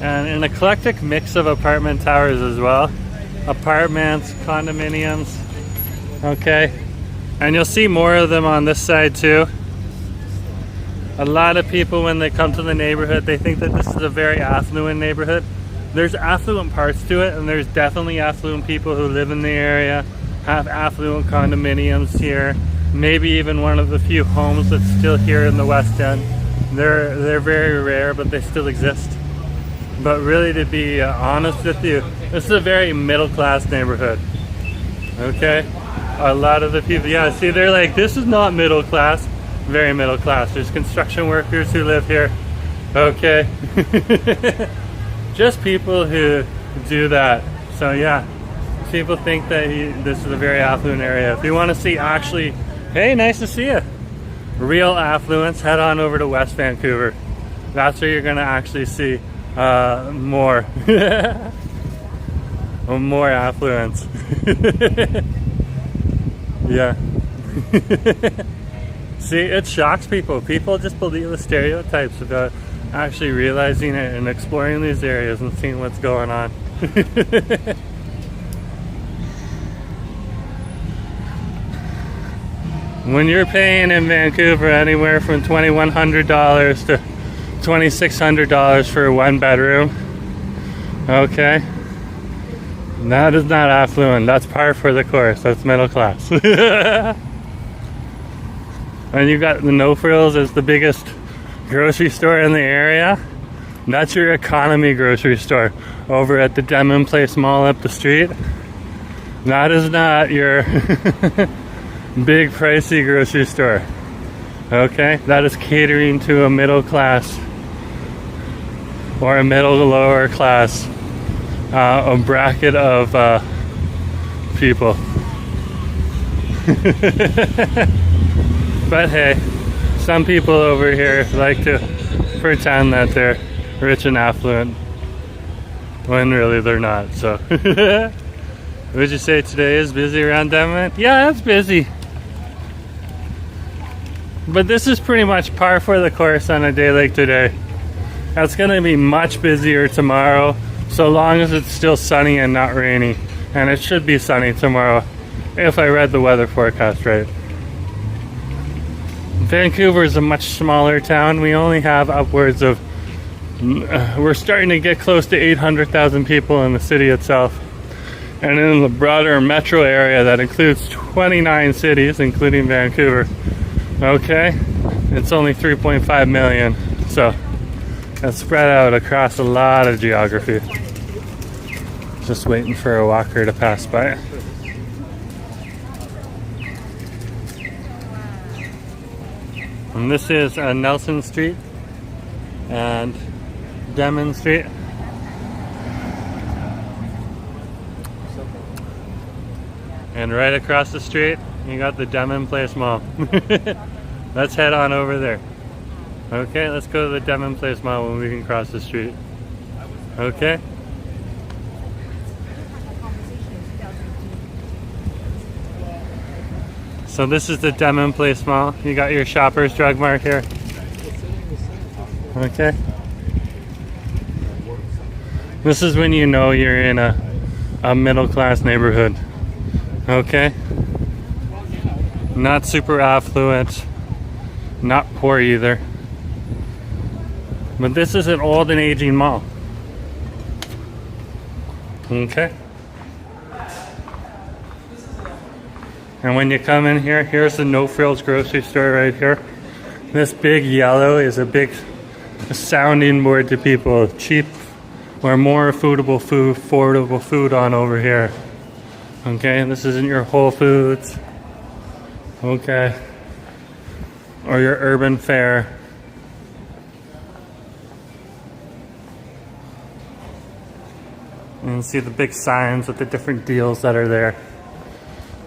S1: and an eclectic mix of apartment towers as well. Apartments, condominiums, okay, and you'll see more of them on this side too. A lot of people, when they come to the neighborhood, they think that this is a very affluent neighborhood. There's affluent parts to it, and there's definitely affluent people who live in the area, have affluent condominiums here, maybe even one of the few homes that's still here in the West End. They're very rare, but they still exist. But really, to be honest with you, this is a very middle-class neighborhood. Okay? A lot of the people, yeah, see, they're like, this is not middle class. Very middle class. There's construction workers who live here. Okay? Just people who do that. So yeah, people think that this is a very affluent area. If you want to see actually, hey, nice to see you. Real affluence, head on over to West Vancouver. That's where you're going to actually see more more affluence. Yeah. See, it shocks people. People just believe the stereotypes without actually realizing it and exploring these areas and seeing what's going on. When you're paying in Vancouver anywhere from $2,100 to $2,600 for a one bedroom, okay, that is not affluent. That's par for the course. That's middle class. And you got the No Frills as the biggest grocery store in the area. That's your economy grocery store over at the Denman Place Mall up the street. That is not your big pricey grocery store. Okay, that is catering to a middle class or a middle to lower class a bracket of people. But hey, some people over here like to pretend that they're rich and affluent when really they're not. So would you say today is busy around Denman? Yeah, it's busy. But this is pretty much par for the course on a day like today. It's going to be much busier tomorrow, so long as it's still sunny and not rainy. And it should be sunny tomorrow if I read the weather forecast right. Vancouver is a much smaller town. We only have upwards of we're starting to get close to 800,000 people in the city itself. And in the broader metro area that includes 29 cities, including Vancouver, okay, it's only 3.5 million. So it's spread out across a lot of geography. Just waiting for a walker to pass by. And this is Nelson Street and Denman Street. And right across the street, you got the Denman Place Mall. Let's head on over there. Okay, let's go to the Denman Place Mall when we can cross the street. Okay? So this is the Denman Place Mall. You got your Shoppers Drug Mart here. Okay. This is when you know you're in a middle class neighborhood. Okay. Not super affluent. Not poor either. But this is an old and aging mall. Okay. And when you come in here, here's the No Frills grocery store right here. This big yellow is a big sounding board to people. Cheap or more affordable food on over here. Okay, this isn't your Whole Foods. Okay. Or your urban fare. And see the big signs with the different deals that are there.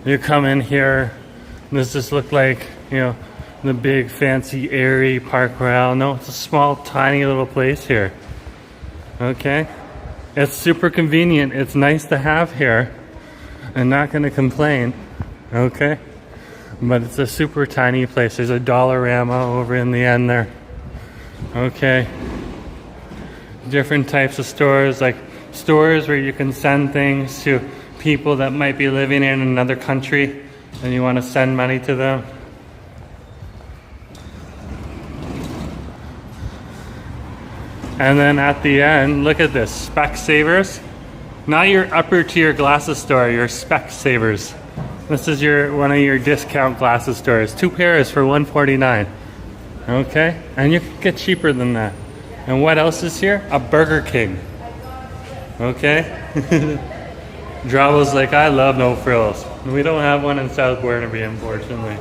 S1: You come in here, does this look like, you know, the big fancy airy Park Royale? No, it's a small tiny little place here. Okay? It's super convenient. It's nice to have here. I'm not going to complain. Okay? But it's a super tiny place. There's a Dollarama over in the end there. Okay? Different types of stores, like stores where you can send things to people that might be living in another country and you want to send money to them. And then at the end, look at this, Specsavers. Not your upper tier glasses store, your Specsavers. This is one of your discount glasses stores. 2 pairs for $149. Okay? And you can get cheaper than that. And what else is here? A Burger King. Okay? Drava's like, I love No Frills. We don't have one in South Burnaby, unfortunately.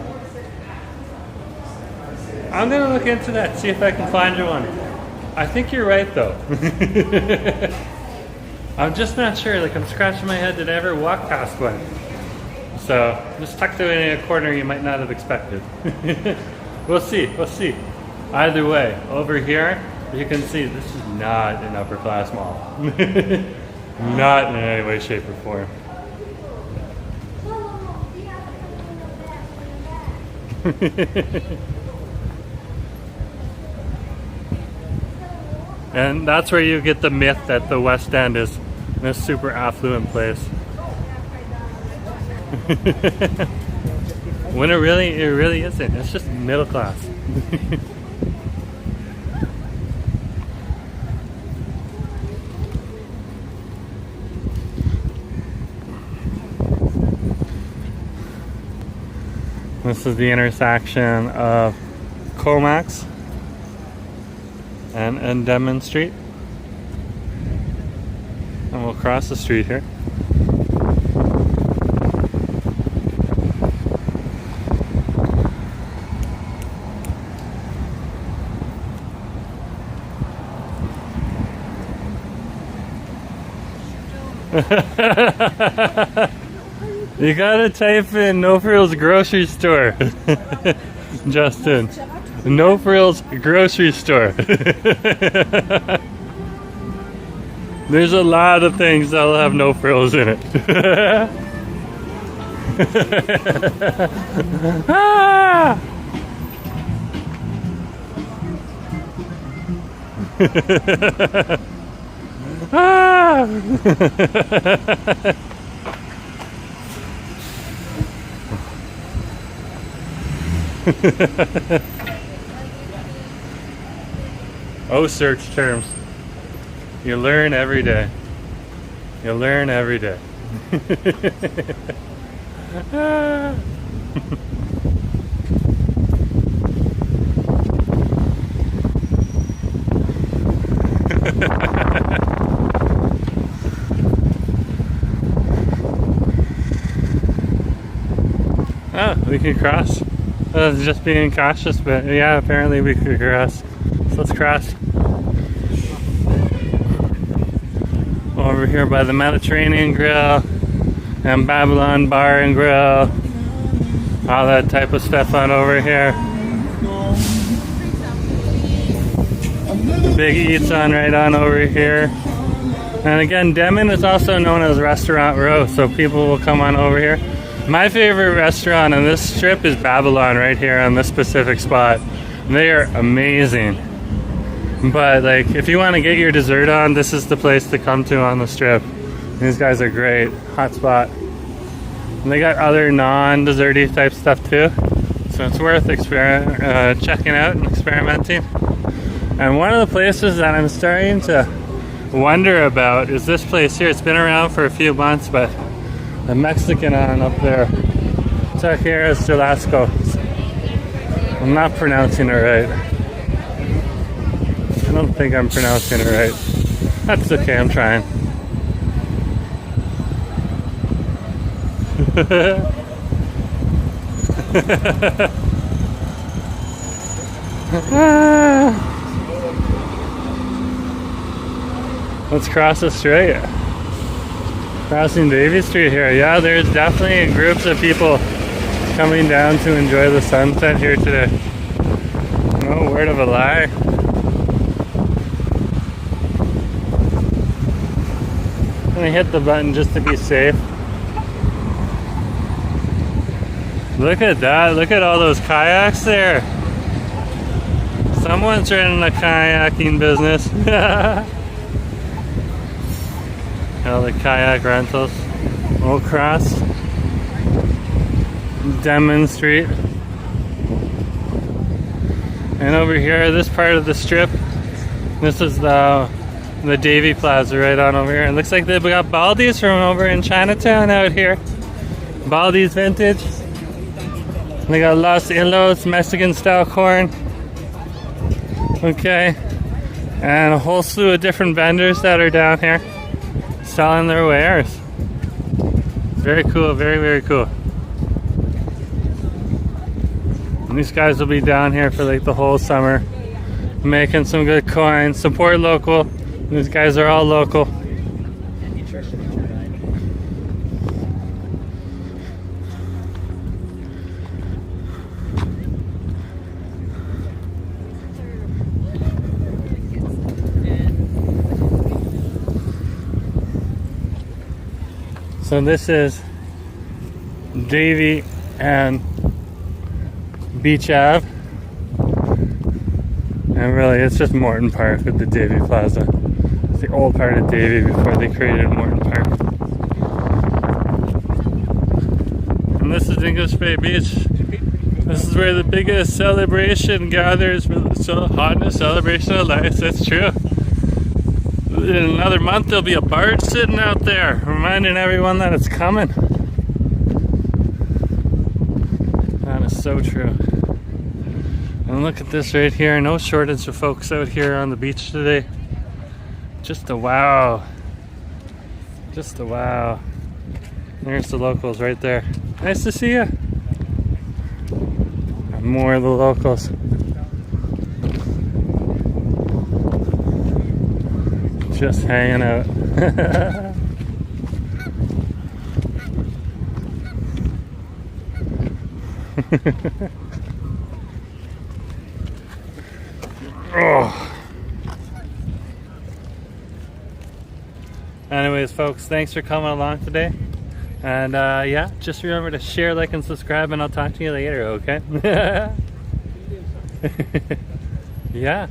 S1: I'm gonna look into that, see if I can find you one. I think you're right though. I'm just not sure, like I'm scratching my head, did I ever walk past one? So, just tucked away in a corner you might not have expected. We'll see, we'll see. Either way, over here, you can see this is not an upper class mall. Not in any way, shape, or form. And that's where you get the myth that the West End is this super affluent place. When it really isn't. It's just middle class. This is the intersection of Comax and Denman Street. And we'll cross the street here. You gotta type in No Frills grocery store. Justin. No Frills grocery store. There's a lot of things that'll have no frills in it. Ah! Ah! Oh, search terms. You learn every day. You learn every day. Oh, we can cross. I was just being cautious, but yeah, apparently we could cross. So let's cross. Over here by the Mediterranean Grill and Babylon Bar and Grill. All that type of stuff on over here. Big Eats on right on over here. And again, Denman is also known as Restaurant Row, so people will come on over here. My favorite restaurant on this strip is Babylon right here on this specific spot. They are amazing. But like, if you want to get your dessert on, this is the place to come to on the strip. These guys are great. Hot spot. And they got other non-desserty type stuff too. So it's worth checking out and experimenting. And one of the places that I'm starting to wonder about is this place here. It's been around for a few months, but the Mexican on up there. Taqueras Velasco. I'm not pronouncing it right. I don't think I'm pronouncing it right. That's okay, I'm trying. Let's cross the street. Crossing Davie Street here. Yeah, there's definitely groups of people coming down to enjoy the sunset here today. No word of a lie. I'm gonna hit the button just to be safe. Look at that. Look at all those kayaks there. Someone's running a kayaking business. All the kayak rentals. We'll cross Denman Street. And over here, this part of the strip, this is the Davie Plaza right on over here. It looks like they've got Baldi's from over in Chinatown out here. Baldi's Vintage. They got Los Ilos, Mexican style corn. Okay. And a whole slew of different vendors that are down here selling their wares. Very cool, very, very cool. And these guys will be down here for like the whole summer, making some good coins. Support local. These guys are all local. So this is Davie and Beach Ave. And really, it's just Morton Park with the Davie Plaza. It's the old part of Davie before they created Morton Park. And this is English Bay Beach. This is where the biggest celebration gathers for the hotness celebration of life. That's true. In another month, there'll be a barge sitting out there, reminding everyone that it's coming. That is so true. And look at this right here. No shortage of folks out here on the beach today. Just a wow. Just a wow. There's the locals right there. Nice to see you. And more of the locals. Just hanging out. Oh. Anyways, folks, thanks for coming along today. And yeah, just remember to share, like, and subscribe, and I'll talk to you later, okay? Yeah.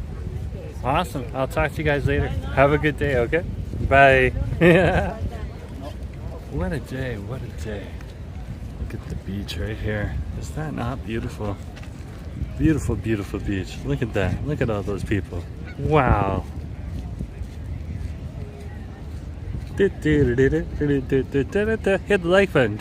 S1: Awesome. I'll talk to you guys later. Have a good day, okay? Bye. What a day. What a day. Look at the beach right here. Is that not beautiful? Beautiful, beautiful beach. Look at that. Look at all those people. Wow. Hit the like button.